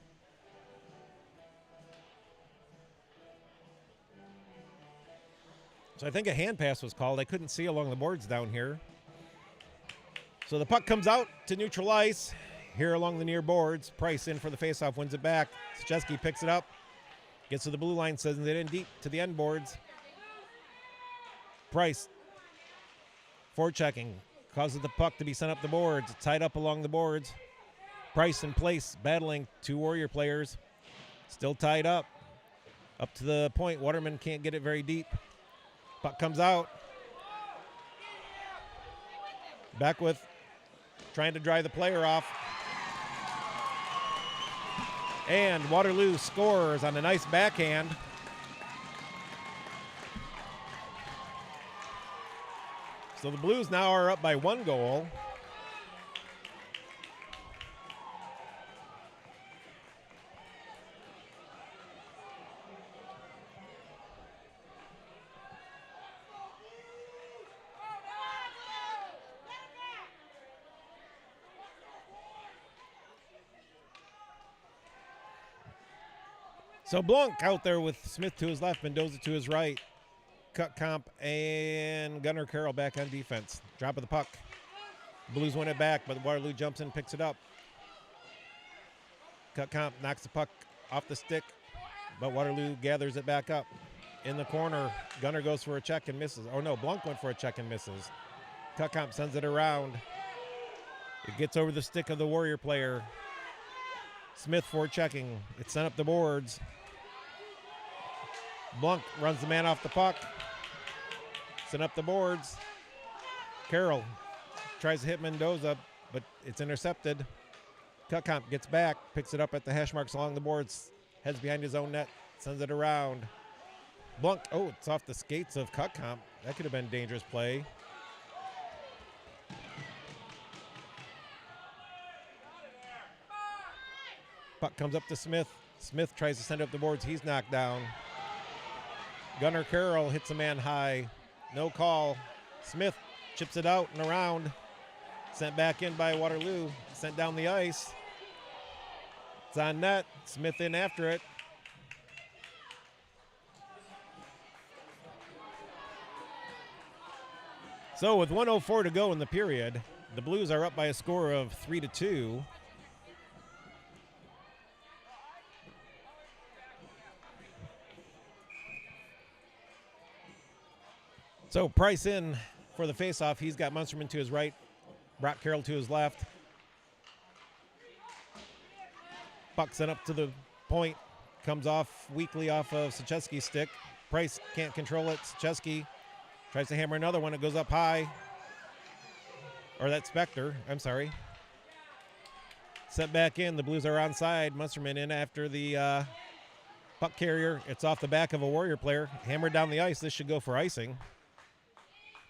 So I think a hand pass was called. I couldn't see along the boards down here. So the puck comes out to neutral ice here along the near boards. Price in for the faceoff, wins it back. Szczeski picks it up, gets to the blue line, sends it in deep to the end boards. Price forechecking, causes the puck to be sent up the boards. It's tied up along the boards. Price in place, battling two Warrior players. Still tied up. Up to the point, Waterman can't get it very deep. Puck comes out. Beckwith trying to dry the player off. And Waterloo scores on a nice backhand. So the Blues now are up by 1 goal. So Blanc out there with Smith to his left, Mendoza to his right. Cut Comp and Gunnar Carroll back on defense. Drop of the puck. Blues win it back, but Waterloo jumps in and picks it up. Cut Comp knocks the puck off the stick, but Waterloo gathers it back up. In the corner, Gunnar goes for a check and misses. Oh no, Blanc went for a check and misses. Cut Comp sends it around. It gets over the stick of the Warrior player. Smith forechecking. It's sent up the boards. Blanc runs the man off the puck. Sent up the boards. Carroll tries to hit Mendoza, but it's intercepted. Cutcomp gets back, picks it up at the hash marks along the boards, heads behind his own net, sends it around. Blanc, oh, it's off the skates of Cutcomp. That could have been a dangerous play. Puck comes up to Smith. Smith tries to send it up the boards. He's knocked down. Gunnar Carroll hits a man high. No call. Smith chips it out and around. Sent back in by Waterloo. Sent down the ice. It's on net. Smith in after it. So with 1:04 to go in the period, the Blues are up by a score of 3-2. So Price in for the faceoff. He's got Munsterman to his right, Brock Carroll to his left. Puck sent up to the point, comes off weakly off of Szczeski's stick. Price can't control it. Szczeski tries to hammer another one. It goes up high. Or that's Spector, I'm sorry. Sent back in. The Blues are onside. Munsterman in after the puck carrier. It's off the back of a Warrior player. Hammered down the ice. This should go for icing.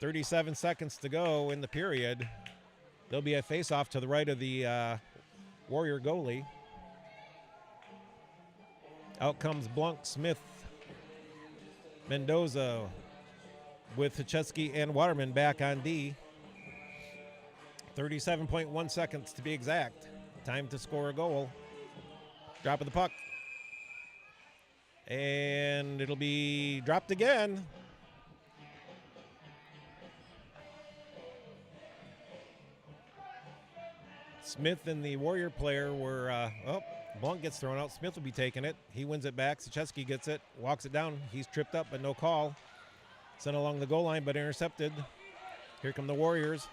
37 seconds to go in the period. There'll be a face-off to the right of the Warrior goalie. Out comes Blanc, Smith, Mendoza with Szczeski and Waterman back on D. 37.1 seconds to be exact. Time to score a goal. Drop of the puck. And it'll be dropped again. Smith and the Warrior player were, Blanc gets thrown out. Smith will be taking it. He wins it back. Szczeski gets it, walks it down. He's tripped up, but no call. Sent along the goal line, but intercepted. Here come the Warriors.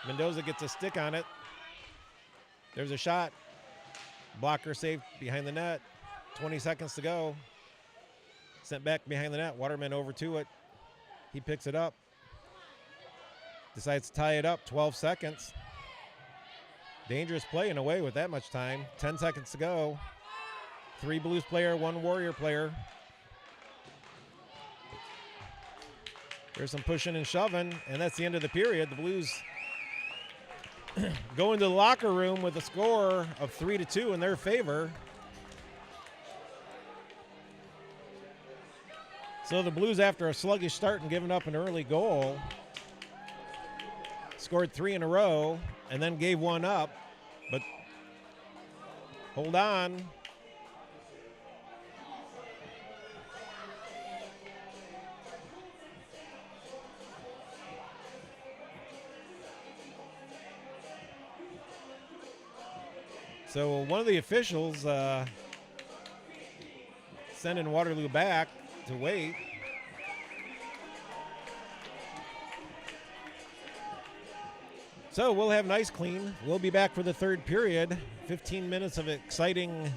Mendoza gets a stick on it. There's a shot. Blocker saved behind the net. 20 seconds to go. Sent back behind the net. Waterman over to it. He picks it up. Decides to tie it up. 12 seconds. Dangerous play in a way with that much time. 10 seconds to go. 3 Blues player, 1 Warrior player. There's some pushing and shoving, and that's the end of the period. The Blues go into the locker room with a score of 3-2 in their favor. So the Blues, after a sluggish start and giving up an early goal, scored 3 in a row and then gave one up. But hold on. So one of the officials sending Waterloo back to wait. So we'll have nice clean. We'll be back for the third period. 15 minutes of exciting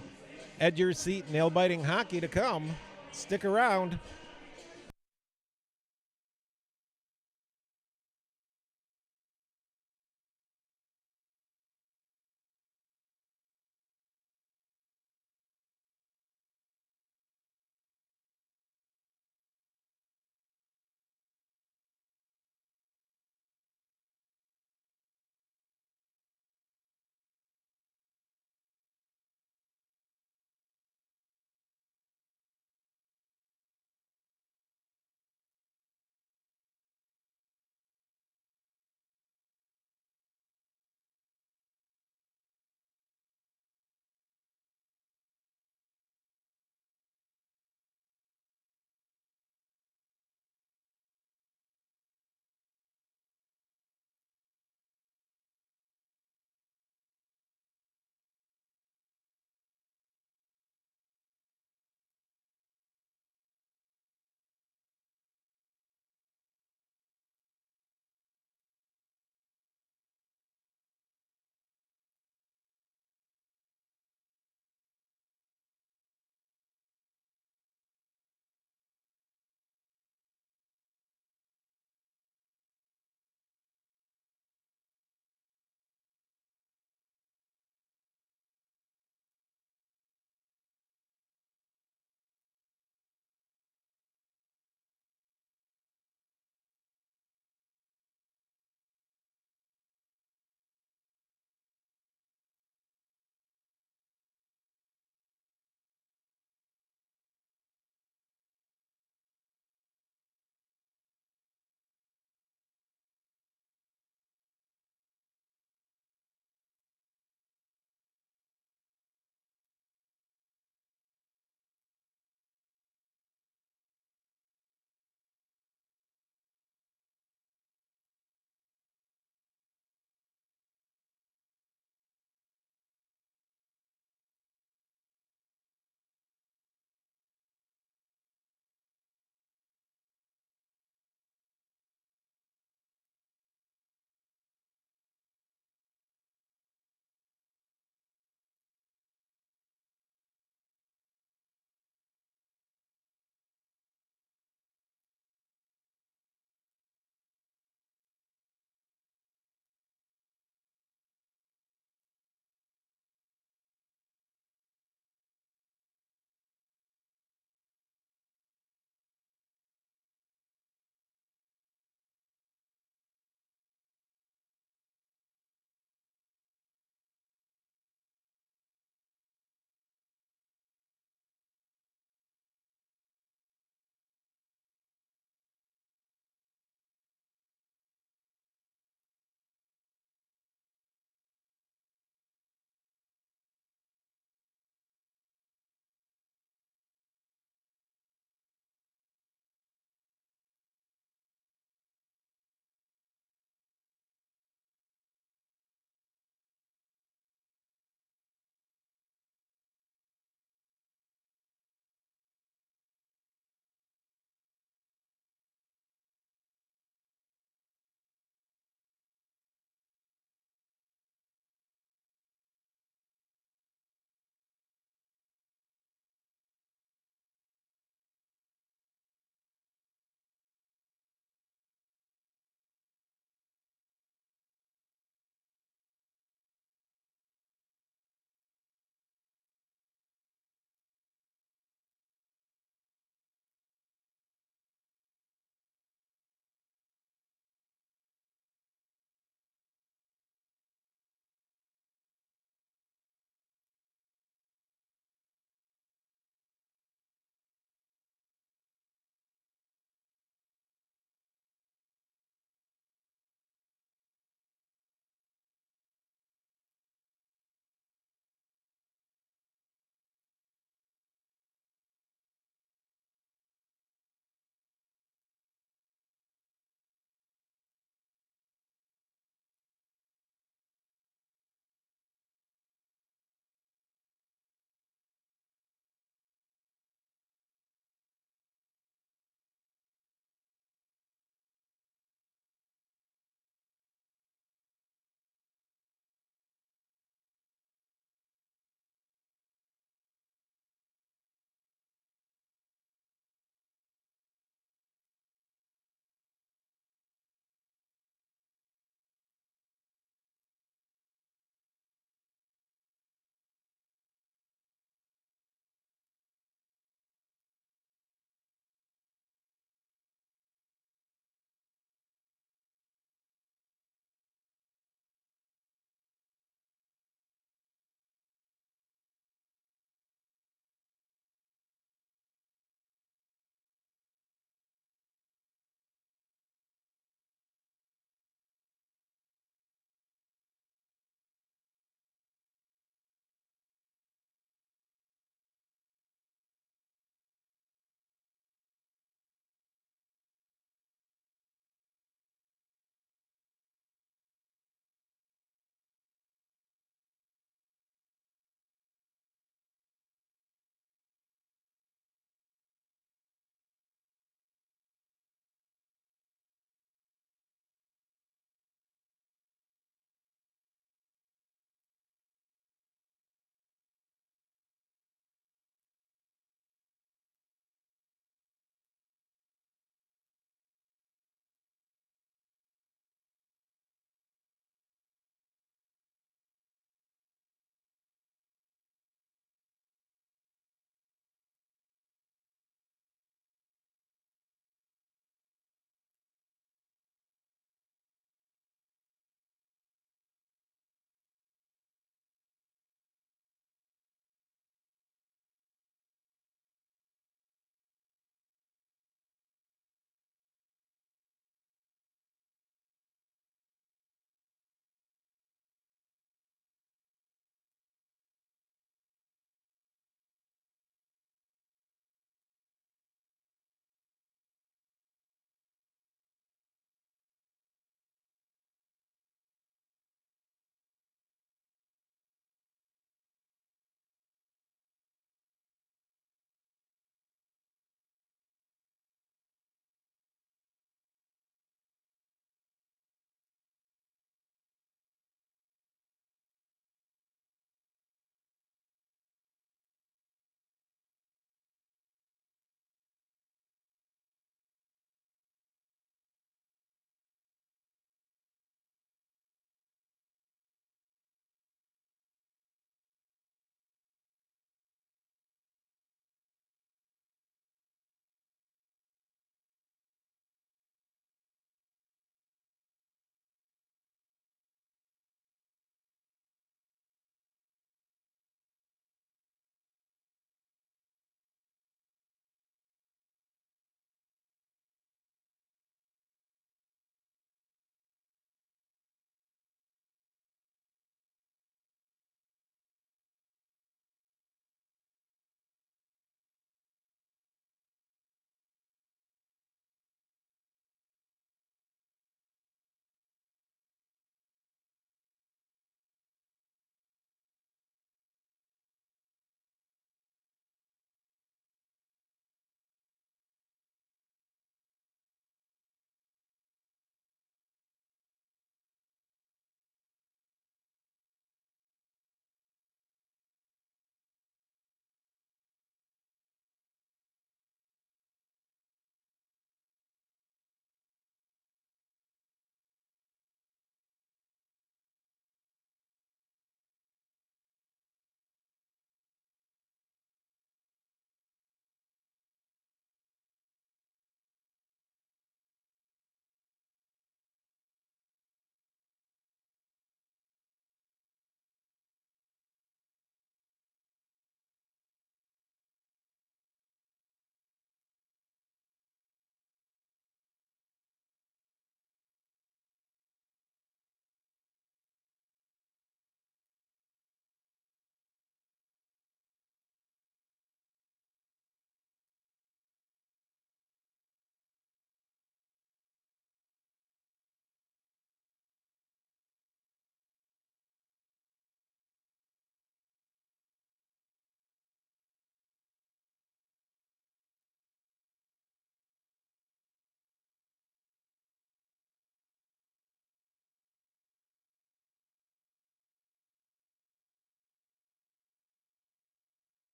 edge-your-seat, nail-biting hockey to come. Stick around.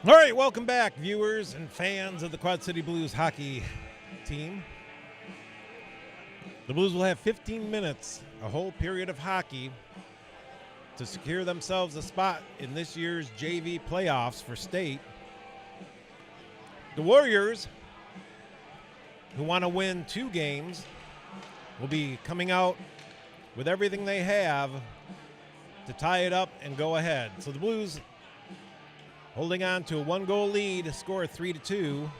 All right, welcome back, viewers and fans of the Quad City Blues hockey team. The Blues will have 15 minutes, a whole period of hockey, to secure themselves a spot in this year's JV playoffs for state. The Warriors, who want to win 2 games, will be coming out with everything they have to tie it up and go ahead. So the Blues, holding on to a 1-goal lead, score 3-2.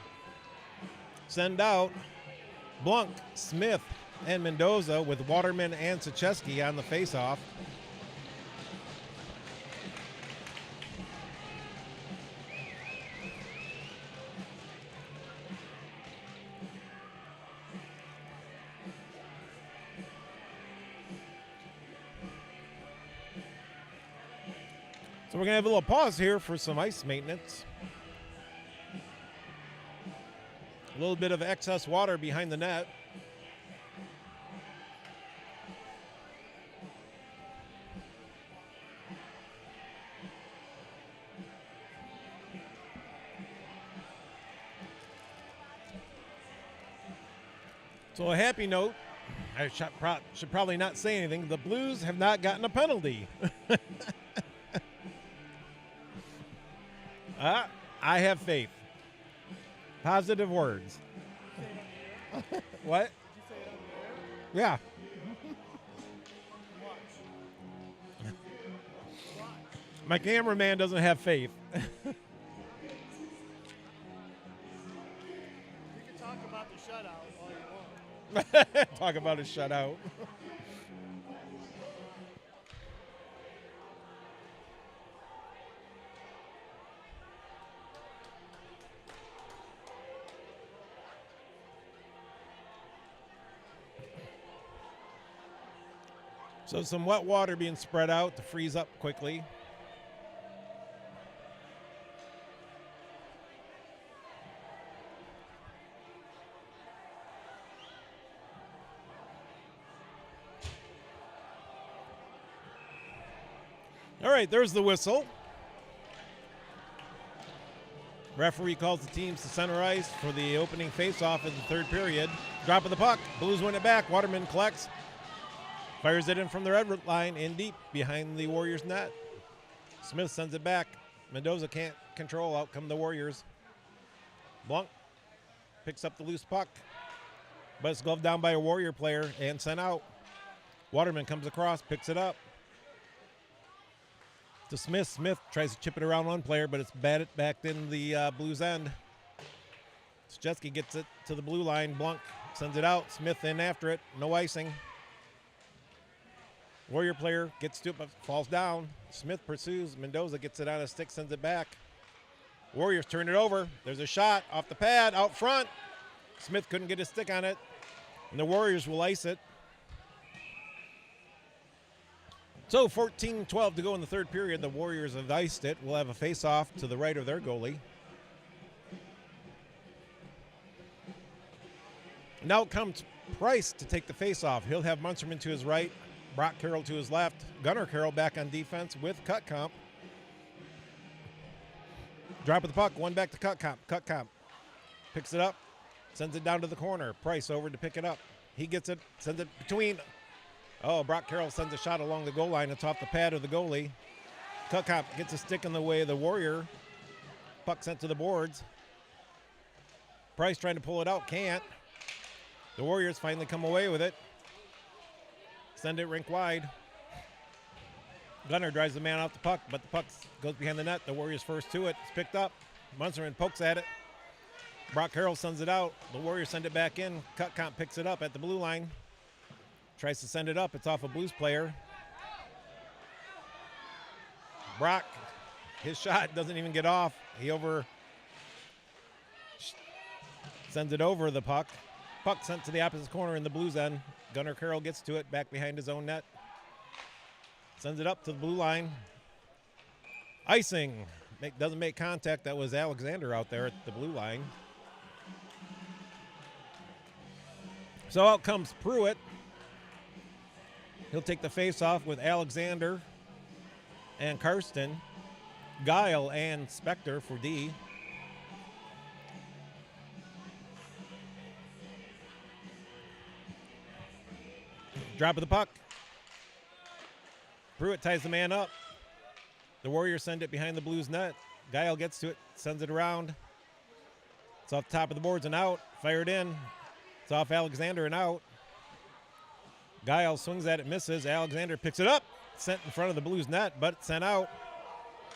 Send out Blanc, Smith, and Mendoza with Waterman and Sacheski on the faceoff. So we're going to have a little pause here for some ice maintenance. A little bit of excess water behind the net. So a happy note, I should probably not say anything. The Blues have not gotten a penalty. I have faith. Positive words. What? Did you say it on the air? Yeah. My cameraman doesn't have faith. You can talk about the shutout all you want. Talk about a shutout. So some wet water being spread out to freeze up quickly. All right, there's the whistle. Referee calls the teams to center ice for the opening faceoff in the third period. Drop of the puck. Blues win it back. Waterman collects. Fires it in from the red line in deep behind the Warriors' net. Smith sends it back. Mendoza can't control. Out come the Warriors. Blanc picks up the loose puck, but it's gloved down by a Warrior player and sent out. Waterman comes across, picks it up. To Smith. Smith tries to chip it around one player, but it's batted back in the Blues' end. Sacheski gets it to the blue line. Blanc sends it out. Smith in after it. No icing. Warrior player gets to it, but falls down. Smith pursues. Mendoza gets it on a stick, sends it back. Warriors turn it over. There's a shot off the pad out front. Smith couldn't get his stick on it, and the Warriors will ice it. So 14-12 to go in the third period. The Warriors have iced it. We'll have a face-off to the right of their goalie. Now comes Price to take the face-off. He'll have Munsterman to his right, Brock Carroll to his left, Gunnar Carroll back on defense with Cutcomp. Drop of the puck, one back to Cutcomp. Cutcomp picks it up, sends it down to the corner. Price over to pick it up. He gets it, sends it between. Oh, Brock Carroll sends a shot along the goal line. It's off the pad of the goalie. Cutcomp gets a stick in the way of the Warrior. Puck sent to the boards. Price trying to pull it out, can't. The Warriors finally come away with it. Send it rink wide. Gunnar drives the man off the puck, but the puck goes behind the net. The Warriors first to it. It's picked up. Munsterman pokes at it. Brock Carroll sends it out. The Warriors send it back in. Cutcomp picks it up at the blue line. Tries to send it up. It's off a Blues player. Brock, his shot doesn't even get off. He sends it over the puck. Puck sent to the opposite corner in the Blues end. Gunnar Carroll gets to it back behind his own net. Sends it up to the blue line. Icing. Doesn't make contact. That was Alexander out there at the blue line. So out comes Pruitt. He'll take the face-off with Alexander and Karsten. Guile and Spectre for D. Drop of the puck. Pruitt ties the man up. The Warriors send it behind the Blues net. Guile gets to it, sends it around. It's off the top of the boards and out. Fired in. It's off Alexander and out. Guile swings at it, misses. Alexander picks it up. Sent in front of the Blues net, but sent out.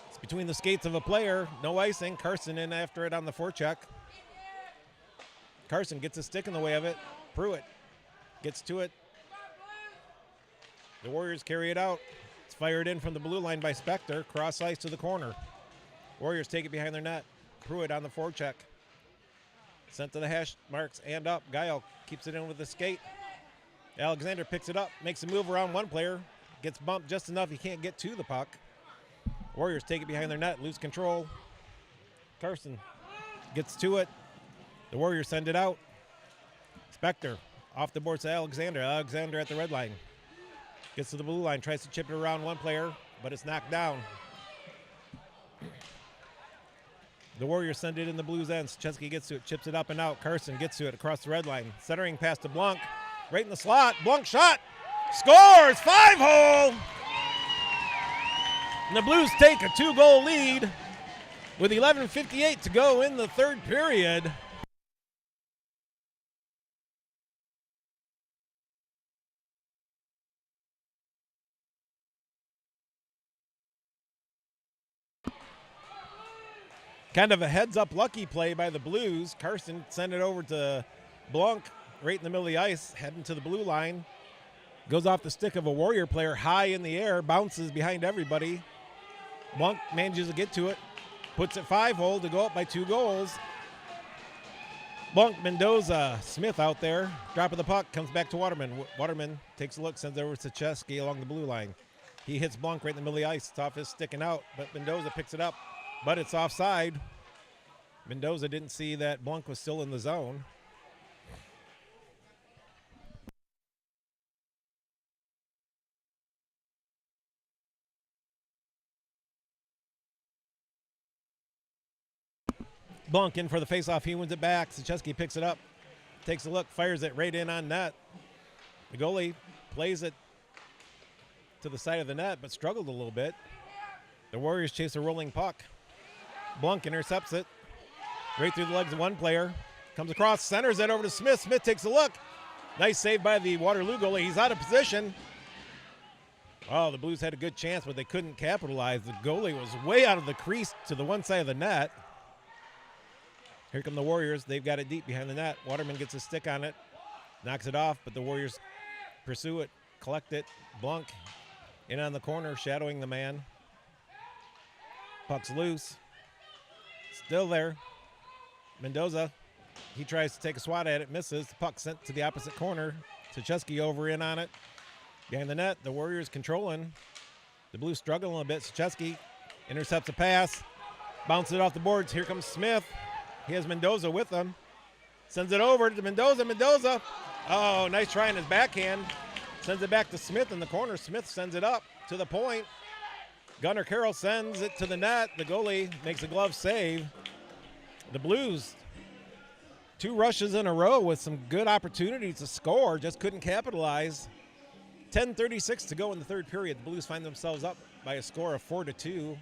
It's between the skates of a player. No icing. Carson in after it on the forecheck. Carson gets a stick in the way of it. Pruitt gets to it. The Warriors carry it out. It's fired in from the blue line by Spectre. Cross ice to the corner. Warriors take it behind their net. Pruitt on the forecheck. Sent to the hash marks and up. Guile keeps it in with the skate. Alexander picks it up, makes a move around one player. Gets bumped just enough he can't get to the puck. Warriors take it behind their net, lose control. Carson gets to it. The Warriors send it out. Spectre off the boards to Alexander. Alexander at the red line. Gets to the blue line, tries to chip it around one player, but it's knocked down. The Warriors send it in the Blues end. Chesky gets to it, chips it up and out. Carson gets to it across the red line. Centering pass to Blanc. Right in the slot. Blanc shot. Scores! 5-hole! And the Blues take a 2-goal lead with 11:58 to go in the third period. Kind of a heads-up lucky play by the Blues. Carson sent it over to Blanc right in the middle of the ice, heading to the blue line. Goes off the stick of a Warrior player high in the air, bounces behind everybody. Blanc manages to get to it, puts it 5-hole to go up by 2 goals. Blanc, Mendoza, Smith out there. Drop of the puck, comes back to Waterman. Waterman takes a look, sends it over to Chesky along the blue line. He hits Blanc right in the middle of the ice. It's off his sticking out, but Mendoza picks it up. But it's offside. Mendoza didn't see that Blanc was still in the zone. Blanc in for the faceoff. He wins it back. Sachesky picks it up, takes a look, fires it right in on net. The goalie plays it to the side of the net, but struggled a little bit. The Warriors chase a rolling puck. Blanc intercepts it right through the legs of one player. Comes across, centers it over to Smith. Smith takes a look. Nice save by the Waterloo goalie. He's out of position. Oh, the Blues had a good chance, but they couldn't capitalize. The goalie was way out of the crease to the one side of the net. Here come the Warriors. They've got it deep behind the net. Waterman gets a stick on it, knocks it off, but the Warriors pursue it, collect it. Blanc in on the corner, shadowing the man. Puck's loose. Still there. Mendoza, he tries to take a swat at it, misses. The puck sent to the opposite corner. Sachesky over in on it. Behind the net, the Warriors controlling. The Blues struggling a bit. Sachesky intercepts a pass, bounces it off the boards. Here comes Smith. He has Mendoza with him. Sends it over to Mendoza. Mendoza. Oh, nice try on his backhand. Sends it back to Smith in the corner. Smith sends it up to the point. Gunnar Carroll sends it to the net. The goalie makes a glove save. The Blues, 2 rushes in a row with some good opportunities to score, just couldn't capitalize. 10:36 to go in the third period. The Blues find themselves up by a score of 4-2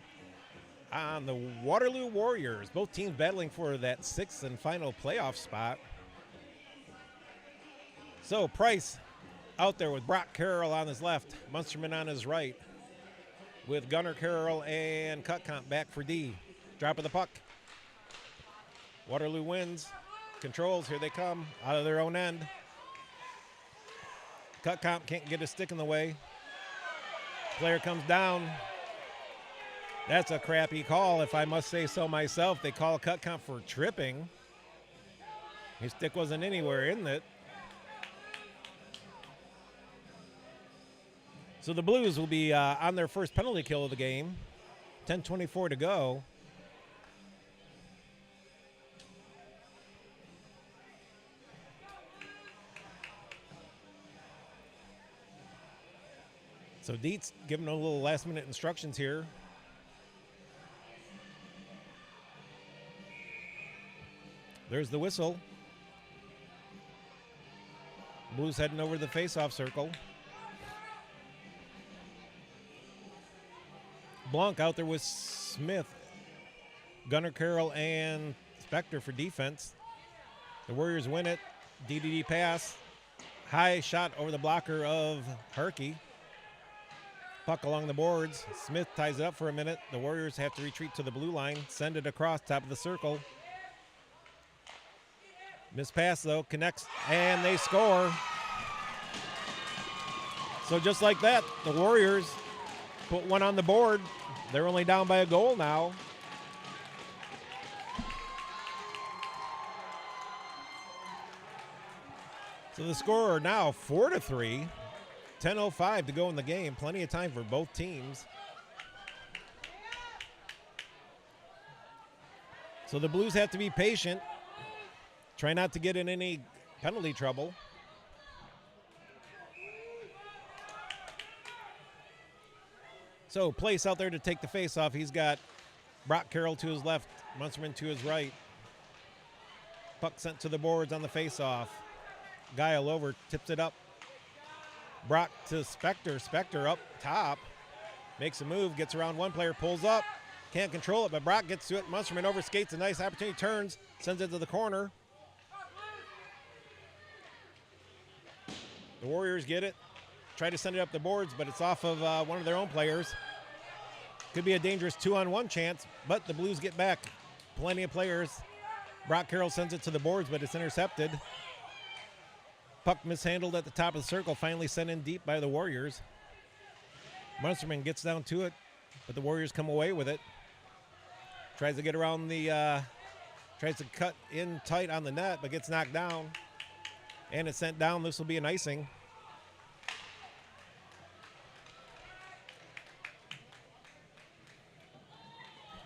on the Waterloo Warriors. Both teams battling for that 6th and final playoff spot. So Price out there with Brock Carroll on his left, Munsterman on his right, with Gunnar Carroll and Cutcomp back for D. Drop of the puck. Waterloo wins, controls, here they come, out of their own end. Cutcomp can't get a stick in the way. Player comes down. That's a crappy call, if I must say so myself. They call Cutcomp for tripping. His stick wasn't anywhere in it. So the Blues will be on their first penalty kill of the game. 10:24 to go. So Dietz giving a little last-minute instructions here. There's the whistle. Blues heading over to the face-off circle. Blanc out there with Smith, Gunnar Carroll, and Spector for defense. The Warriors win it. DDD pass. High shot over the blocker of Harkey. Puck along the boards. Smith ties it up for a minute. The Warriors have to retreat to the blue line. Send it across top of the circle. Missed pass, though. Connects, and they score. So just like that, the Warriors put one on the board. They're only down by a goal now. So the score now 4-3. 10:05 to go in the game. Plenty of time for both teams. So the Blues have to be patient. Try not to get in any penalty trouble. So Place out there to take the face-off. He's got Brock Carroll to his left, Munsterman to his right. Puck sent to the boards on the face-off. Guile over, tips it up. Brock to Spector. Spector up top. Makes a move, gets around one player, pulls up. Can't control it, but Brock gets to it. Munsterman overskates a nice opportunity, turns, sends it to the corner. The Warriors get it. Try to send it up the boards, but it's off of one of their own players. Could be a dangerous 2-on-1 chance, but the Blues get back. Plenty of players. Brock Carroll sends it to the boards, but it's intercepted. Puck mishandled at the top of the circle, finally sent in deep by the Warriors. Munsterman gets down to it, but the Warriors come away with it. Tries to get around the, tries to cut in tight on the net, but gets knocked down. And it's sent down. This will be an icing.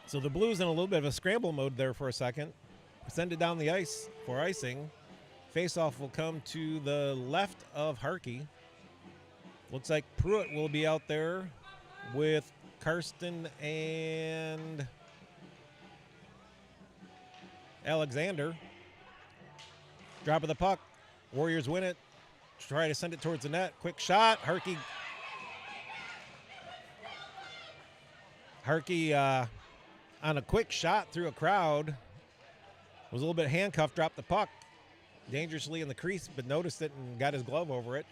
So the Blues in a little bit of a scramble mode there for a second. Send it down the ice for icing. Faceoff will come to the left of Harkey. Looks like Pruitt will be out there with Karsten and Alexander. Drop of the puck. Warriors win it. Try to send it towards the net. Quick shot. Harkey on a quick shot through a crowd. Was a little bit handcuffed, dropped the puck dangerously in the crease, but noticed it and got his glove over it.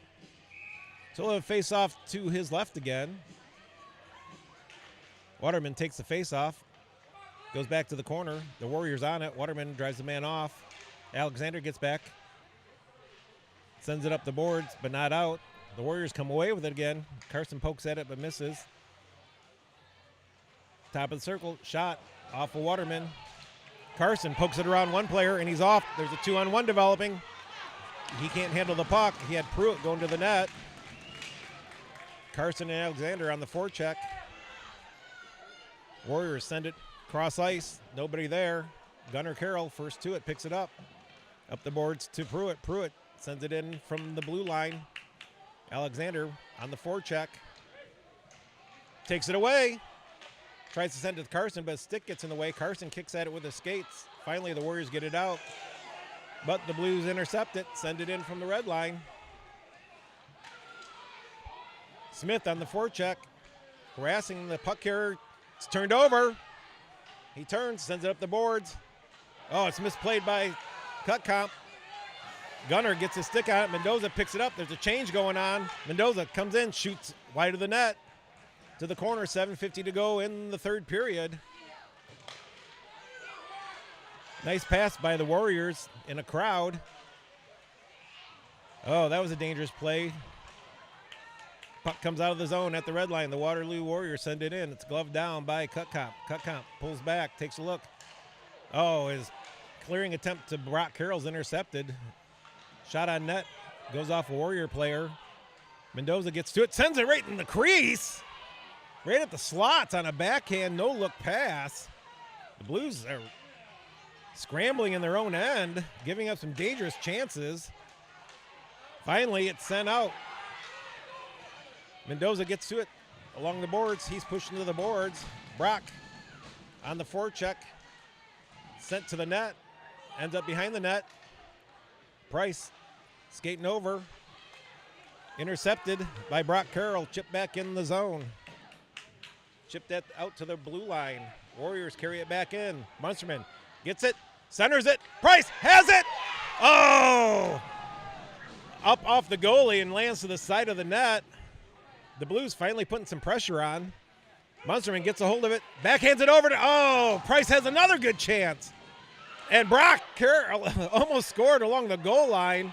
So he'll have face off to his left again. Waterman takes the face off. Goes back to the corner. The Warriors on it. Waterman drives the man off. Alexander gets back. Sends it up the boards, but not out. The Warriors come away with it again. Carson pokes at it, but misses. Top of the circle, shot off of Waterman. Carson pokes it around one player, and he's off. There's a 2-on-1 developing. He can't handle the puck. He had Pruitt going to the net. Carson and Alexander on the forecheck. Warriors send it cross ice. Nobody there. Gunnar Carroll, first to it, picks it up. Up the boards to Pruitt. Pruitt sends it in from the blue line. Alexander on the forecheck. Takes it away. Tries to send it to Carson, but his stick gets in the way. Carson kicks at it with his skates. Finally, the Warriors get it out. But the Blues intercept it, send it in from the red line. Smith on the forecheck, harassing the puck carrier. It's turned over. He turns, sends it up the boards. Oh, it's misplayed by Cutcomp. Gunner gets his stick on it. Mendoza picks it up. There's a change going on. Mendoza comes in, shoots wide of the net. To the corner, 7:50 to go in the third period. Nice pass by the Warriors in a crowd. Oh, that was a dangerous play. Puck comes out of the zone at the red line. The Waterloo Warriors send it in. It's gloved down by Cutcomp. Cutcomp pulls back, takes a look. Oh, his clearing attempt to Brock Carroll's intercepted. Shot on net, goes off a Warrior player. Mendoza gets to it, sends it right in the crease. Right at the slots on a backhand, no-look pass. The Blues are scrambling in their own end, giving up some dangerous chances. Finally, it's sent out. Mendoza gets to it along the boards. He's pushing to the boards. Brock on the forecheck. Sent to the net. ends up behind the net. Price skating over. Intercepted by Brock Carroll. Chipped back in the zone. Chipped that out to the blue line. Warriors carry it back in. Munsterman gets it. Centers it. Price has it. Oh! Up off the goalie and lands to the side of the net. The Blues finally putting some pressure on. Munsterman gets a hold of it. Backhands it over to, oh, Price has another good chance. And Brock Carroll almost scored along the goal line.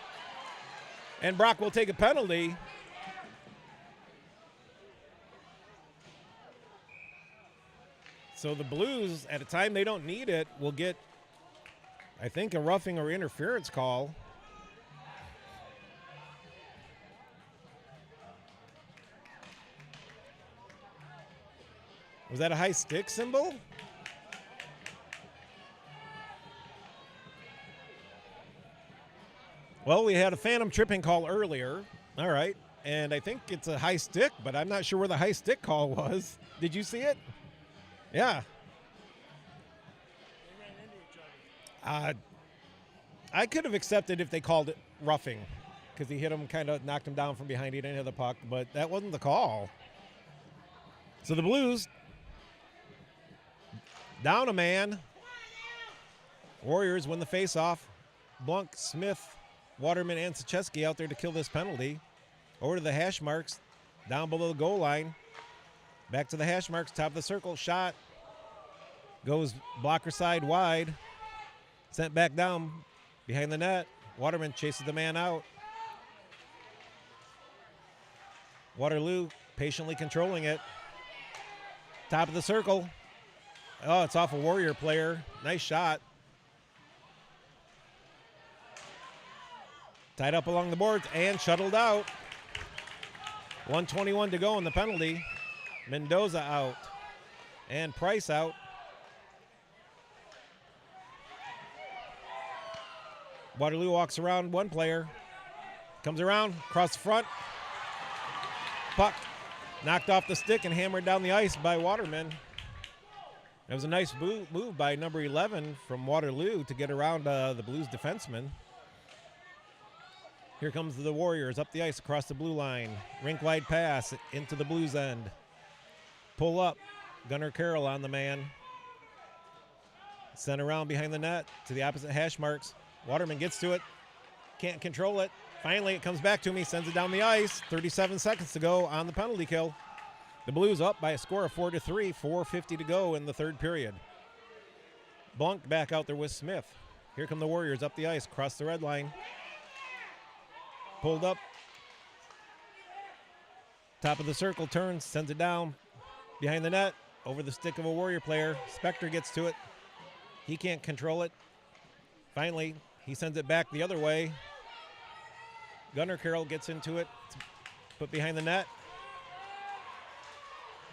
And Brock will take a penalty. So the Blues, at a time they don't need it, will get, I think, a roughing or interference call. Was that a high stick symbol? Well, we had a phantom tripping call earlier. All right. And I think it's a high stick, but I'm not sure where the high stick call was. Did you see it? Yeah. They ran into each other. I could have accepted if they called it roughing because he hit him, kind of knocked him down from behind. He didn't hit the puck, but that wasn't the call. So the Blues down a man. Warriors win the faceoff. Blunk, Smith, Waterman, and Sacheski out there to kill this penalty. Over to the hash marks, down below the goal line. Back to the hash marks, top of the circle, shot. Goes blocker side wide. Sent back down behind the net. Waterman chases the man out. Waterloo patiently controlling it. Top of the circle. Oh, it's off a Warrior player. Nice shot. Tied up along the boards and shuttled out. 1:21 to go in the penalty. Mendoza out. And Price out. Waterloo walks around one player. Comes around, across the front. Puck knocked off the stick and hammered down the ice by Waterman. It was a nice move by number 11 from Waterloo to get around the Blues defenseman. Here comes the Warriors up the ice across the blue line. Rink-wide pass into the Blues end. Pull up. Gunnar Carroll on the man. Sent around behind the net to the opposite hash marks. Waterman gets to it. Can't control it. Finally, it comes back to him. He sends it down the ice. 37 seconds to go on the penalty kill. The Blues up by a score of 4-3. 4:50 to go in the third period. Blunk back out there with Smith. Here come the Warriors up the ice, across the red line. Pulled up. Top of the circle, turns, sends it down. Behind the net, over the stick of a Warrior player. Spector gets to it. He can't control it. Finally, he sends it back the other way. Gunnar Carroll gets into it. It's put behind the net.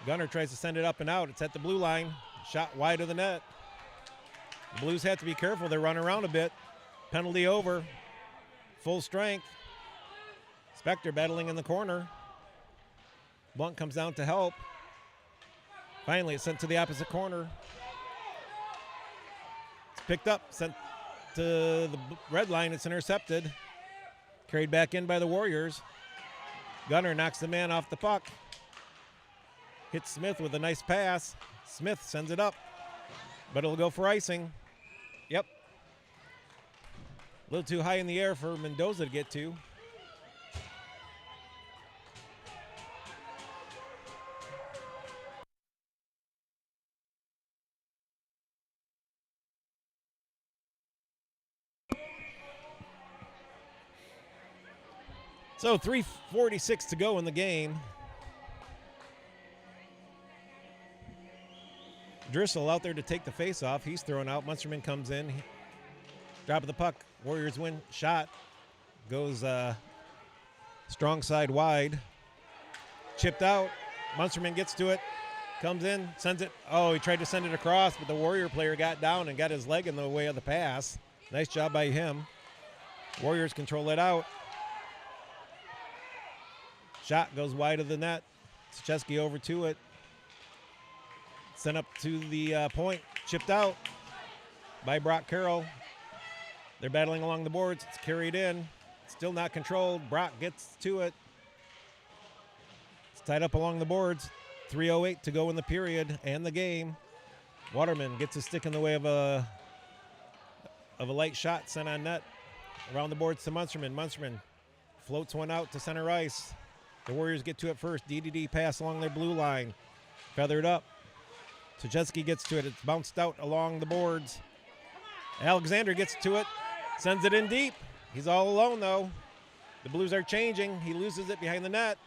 Gunnar tries to send it up and out. It's at the blue line. Shot wide of the net. The Blues have to be careful. They're running around a bit. Penalty over. Full strength. Spector battling in the corner. Blunt comes down to help. Finally, it's sent to the opposite corner. It's picked up, sent to the red line. It's intercepted. Carried back in by the Warriors. Gunnar knocks the man off the puck. Hits Smith with a nice pass. Smith sends it up, but it'll go for icing. Yep. A little too high in the air for Mendoza to get to. So 3:46 to go in the game. Driscoll out there to take the face-off. He's thrown out. Munsterman comes in. Drop of the puck. Warriors win. Shot. Goes strong side wide. Chipped out. Munsterman gets to it. Comes in. Sends it. Oh, he tried to send it across, but the Warrior player got down and got his leg in the way of the pass. Nice job by him. Warriors control it out. Shot goes wide of the net. Sacheski over to it. Sent up to the point. Chipped out by Brock Carroll. They're battling along the boards. It's carried in. Still not controlled. Brock gets to it. It's tied up along the boards. 3:08 to go in the period and the game. Waterman gets a stick in the way of a light shot sent on net. Around the boards to Munsterman. Munsterman floats one out to center ice. The Warriors get to it first. DDD pass along their blue line. Feathered up. Tucheski gets to it. It's bounced out along the boards. Alexander gets to it. Sends it in deep. He's all alone, though. The Blues are changing. He loses it behind the net.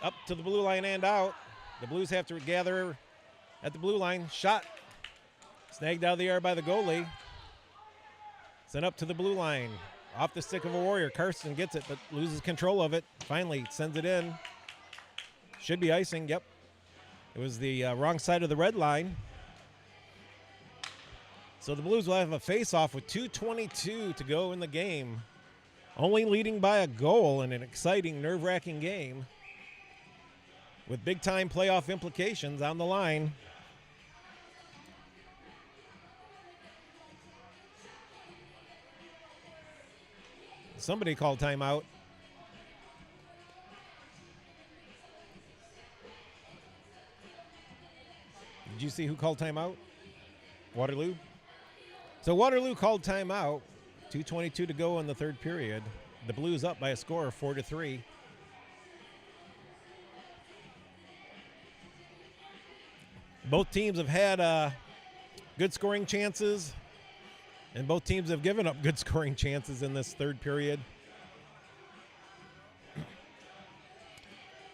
Up to the blue line and out. The Blues have to gather at the blue line. Shot. Snagged out of the air by the goalie. Sent up to the blue line. Off the stick of a Warrior. Karsten gets it, but loses control of it. Finally sends it in. Should be icing. Yep. It was the wrong side of the red line. So the Blues will have a face-off with 2:22 to go in the game. Only leading by a goal in an exciting, nerve-wracking game with big-time playoff implications on the line. Somebody called timeout. Did you see who called timeout? Waterloo? So Waterloo called timeout. 2:22 to go in the third period. The Blues up by a score of 4-3. Both teams have had good scoring chances, and both teams have given up good scoring chances in this third period.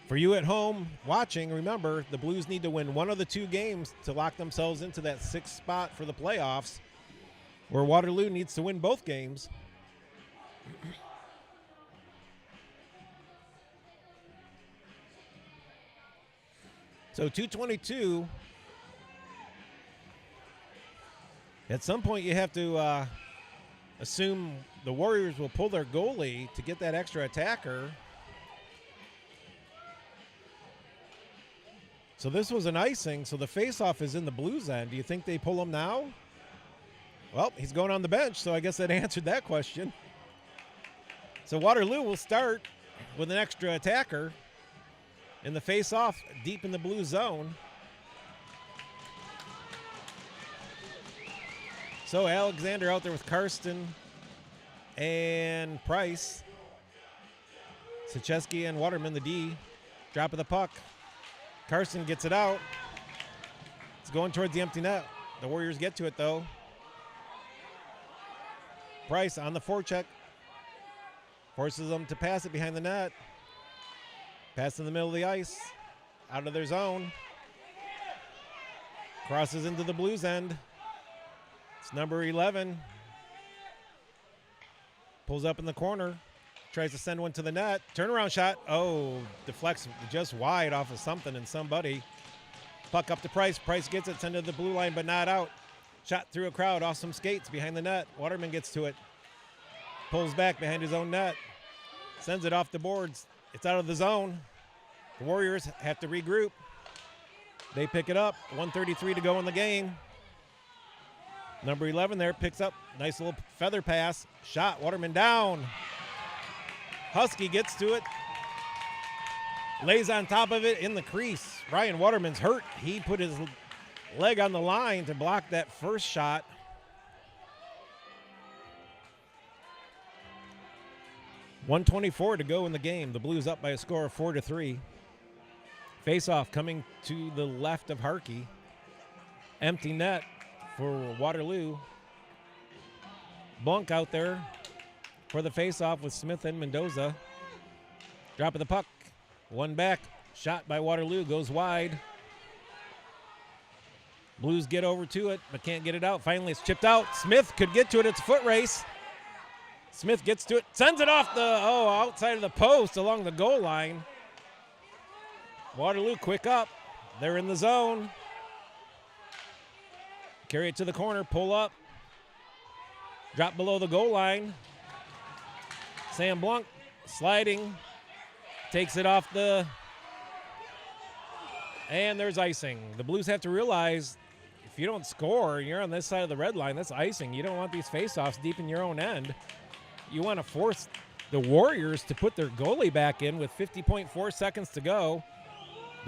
For you at home watching, remember, the Blues need to win one of the two games to lock themselves into that sixth spot for the playoffs, where Waterloo needs to win both games. So 2:22. At some point, you have to assume the Warriors will pull their goalie to get that extra attacker. So this was an icing, so the faceoff is in the Blues end. Do you think they pull him now? Well, he's going on the bench, so I guess that answered that question. So Waterloo will start with an extra attacker in the faceoff deep in the blue zone. So Alexander out there with Karsten and Price. Tucheski and Waterman, the D. Drop of the puck. Karsten gets it out. It's going towards the empty net. The Warriors get to it, though. Price on the forecheck. Forces them to pass it behind the net. Pass in the middle of the ice. Out of their zone. Crosses into the Blues end. It's number 11. Pulls up in the corner. Tries to send one to the net. Turnaround shot. Oh, deflects just wide off of something and somebody. Puck up to Price. Price gets it. Send it to the blue line, but not out. Shot through a crowd off some skates behind the net. Waterman gets to it. Pulls back behind his own net. Sends it off the boards. It's out of the zone. The Warriors have to regroup. They pick it up. 1:33 to go in the game. Number 11 there picks up. Nice little feather pass. Shot. Waterman down. Husky gets to it. Lays on top of it in the crease. Ryan Waterman's hurt. He put his leg on the line to block that first shot. .124 to go in the game. The Blues up by a score of 4-3. Face-off coming to the left of Harkey. Empty net for Waterloo. Bunk out there for the face-off with Smith and Mendoza. Drop of the puck. One back. Shot by Waterloo. Goes wide. Blues get over to it, but can't get it out. Finally, it's chipped out. Smith could get to it. It's a foot race. Smith gets to it. Sends it off the, outside of the post along the goal line. Waterloo quick up. They're in the zone. Carry it to the corner. Pull up. Drop below the goal line. Sam Blanc sliding. Takes it off the... And there's icing. The Blues have to realize if you don't score and you're on this side of the red line, that's icing. You don't want these faceoffs deep in your own end. You want to force the Warriors to put their goalie back in with 50.4 seconds to go.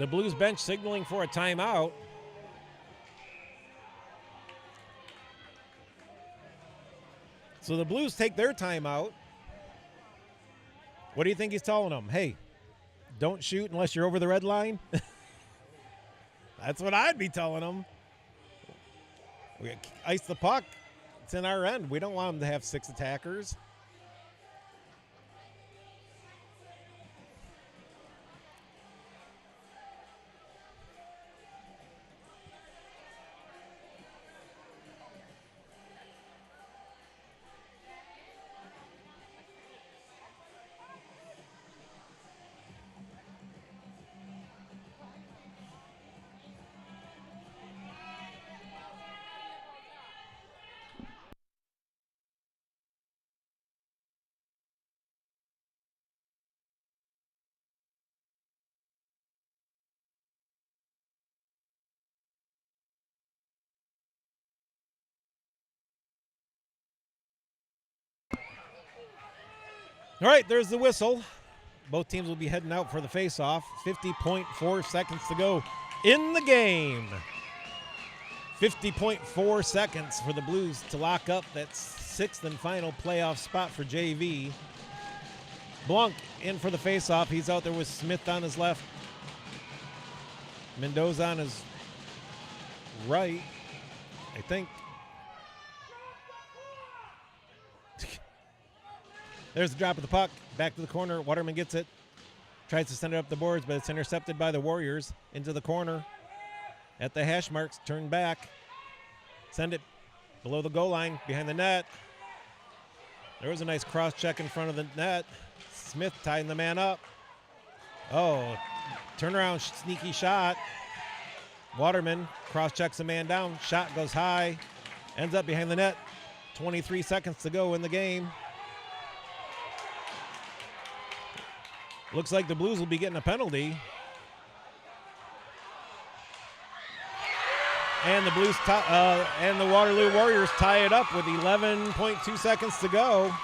The Blues bench signaling for a timeout. So the Blues take their timeout. What do you think he's telling them? Hey, don't shoot unless you're over the red line? That's what I'd be telling them. We ice the puck. It's in our end. We don't want them to have 6 attackers. All right, there's the whistle. Both teams will be heading out for the face-off. 50.4 seconds to go in the game. 50.4 seconds for the Blues to lock up that 6th and final playoff spot for JV. Blanc in for the face-off. He's out there with Smith on his left. Mendoza on his right, I think. There's the drop of the puck. Back to the corner. Waterman gets it. Tries to send it up the boards, but it's intercepted by the Warriors. Into the corner. At the hash marks. Turn back. Send it below the goal line. Behind the net. There was a nice cross check in front of the net. Smith tying the man up. Oh, turnaround sneaky shot. Waterman cross checks a man down. Shot goes high. Ends up behind the net. 23 seconds to go in the game. Looks like the Blues will be getting a penalty. And the Blues and the Waterloo Warriors tie it up with 11.2 seconds to go.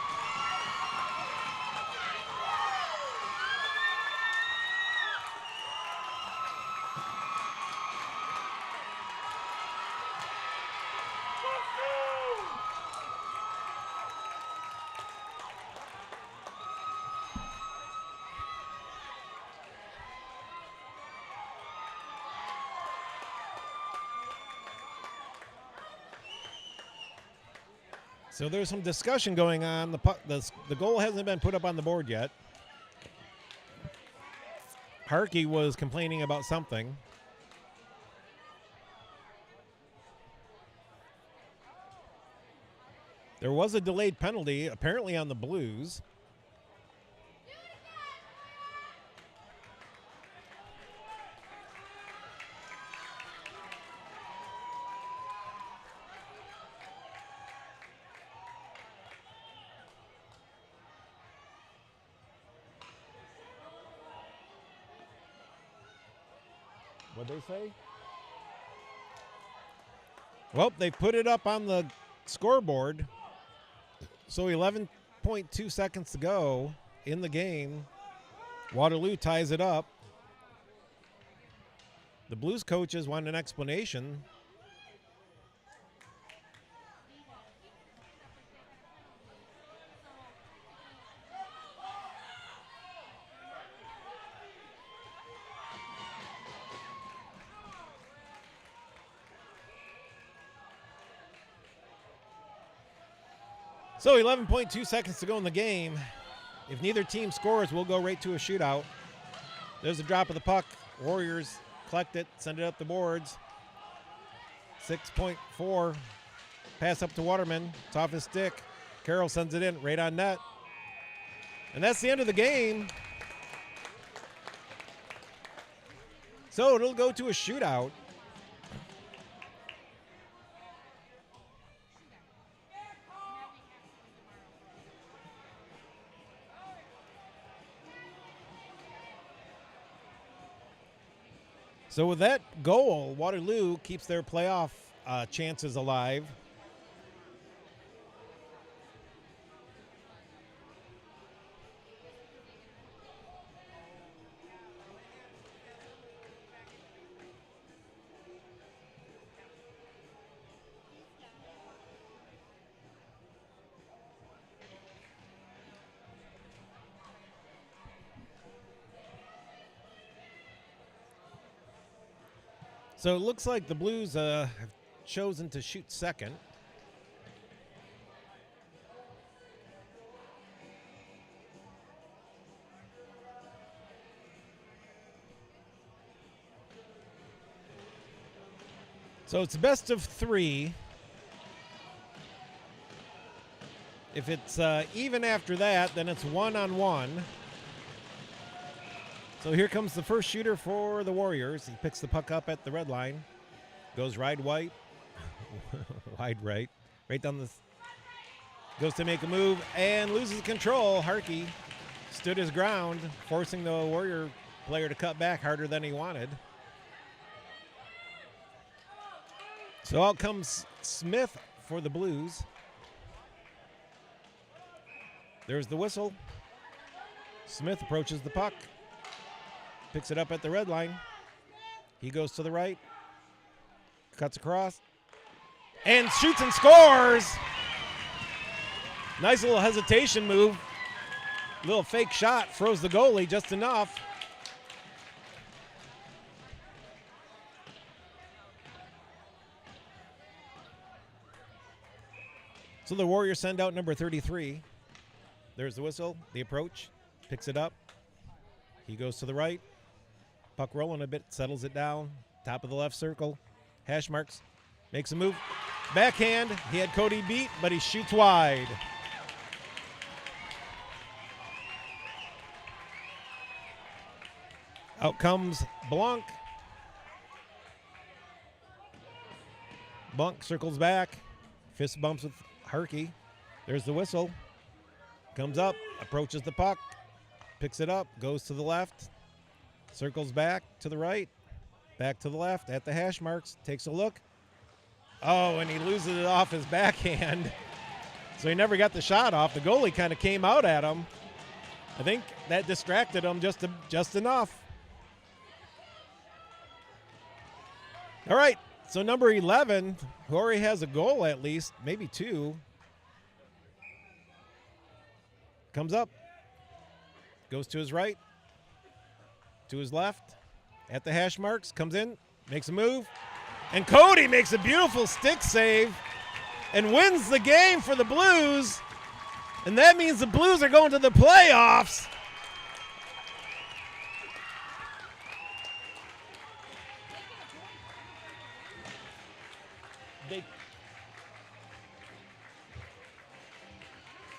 So there's some discussion going on. The goal hasn't been put up on the board yet. Harkey was complaining about something. There was a delayed penalty, apparently on the Blues. What'd they say? Well, they put it up on the scoreboard. So 11.2 seconds to go in the game. Waterloo ties it up. The Blues coaches want an explanation. So 11.2 seconds to go in the game. If neither team scores, we'll go right to a shootout. There's a drop of the puck. Warriors collect it, send it up the boards. 6.4. Pass up to Waterman. It's off his stick. Carroll sends it in right on net. And that's the end of the game. So it'll go to a shootout. So with that goal, Waterloo keeps their playoff chances alive. So it looks like the Blues have chosen to shoot second. So it's best of 3. If it's even after that, then it's 1-on-1. So here comes the first shooter for the Warriors. He picks the puck up at the red line. Goes wide right. Wide right. Right down the... Goes to make a move and loses control. Harkey stood his ground, forcing the Warrior player to cut back harder than he wanted. So out comes Smith for the Blues. There's the whistle. Smith approaches the puck. Picks it up at the red line. He goes to the right. Cuts across. And shoots and scores! Nice little hesitation move. Little fake shot. Froze the goalie just enough. So the Warriors send out number 33. There's the whistle. The approach. Picks it up. He goes to the right. Puck rolling a bit, settles it down. Top of the left circle. Hash marks. Makes a move. Backhand. He had Cody beat, but he shoots wide. Out comes Blanc. Blanc circles back. Fist bumps with Harkey. There's the whistle. Comes up, approaches the puck. Picks it up, goes to the left. Circles back to the right, back to the left at the hash marks, takes a look. Oh, and he loses it off his backhand. So he never got the shot off. The goalie kind of came out at him. I think that distracted him just enough. All right, so number 11, who already has a goal at least, maybe 2, comes up, goes to his right, to his left, at the hash marks, comes in, makes a move, and Cody makes a beautiful stick save and wins the game for the Blues, and that means the Blues are going to the playoffs.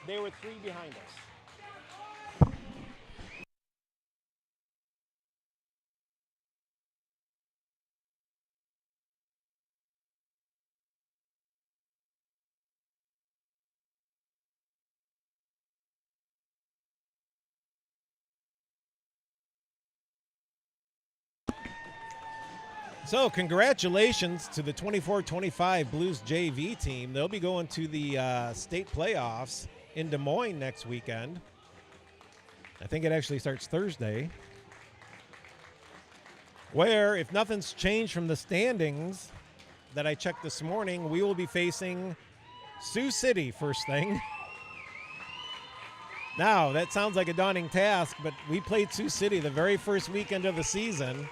They were 3 behind us. So congratulations to the 24-25 Blues JV team. They'll be going to the state playoffs in Des Moines next weekend. I think it actually starts Thursday. Where, if nothing's changed from the standings that I checked this morning, we will be facing Sioux City first thing. Now, that sounds like a daunting task, but we played Sioux City the very first weekend of the season.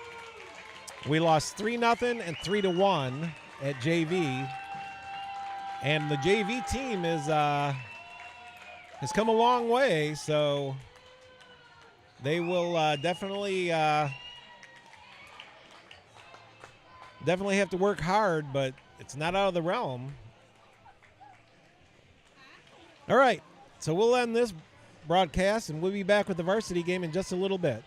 We lost 3-0 and 3-1 at JV. And the JV team has come a long way, so they will definitely have to work hard, but it's not out of the realm. All right, so we'll end this broadcast, and we'll be back with the varsity game in just a little bit.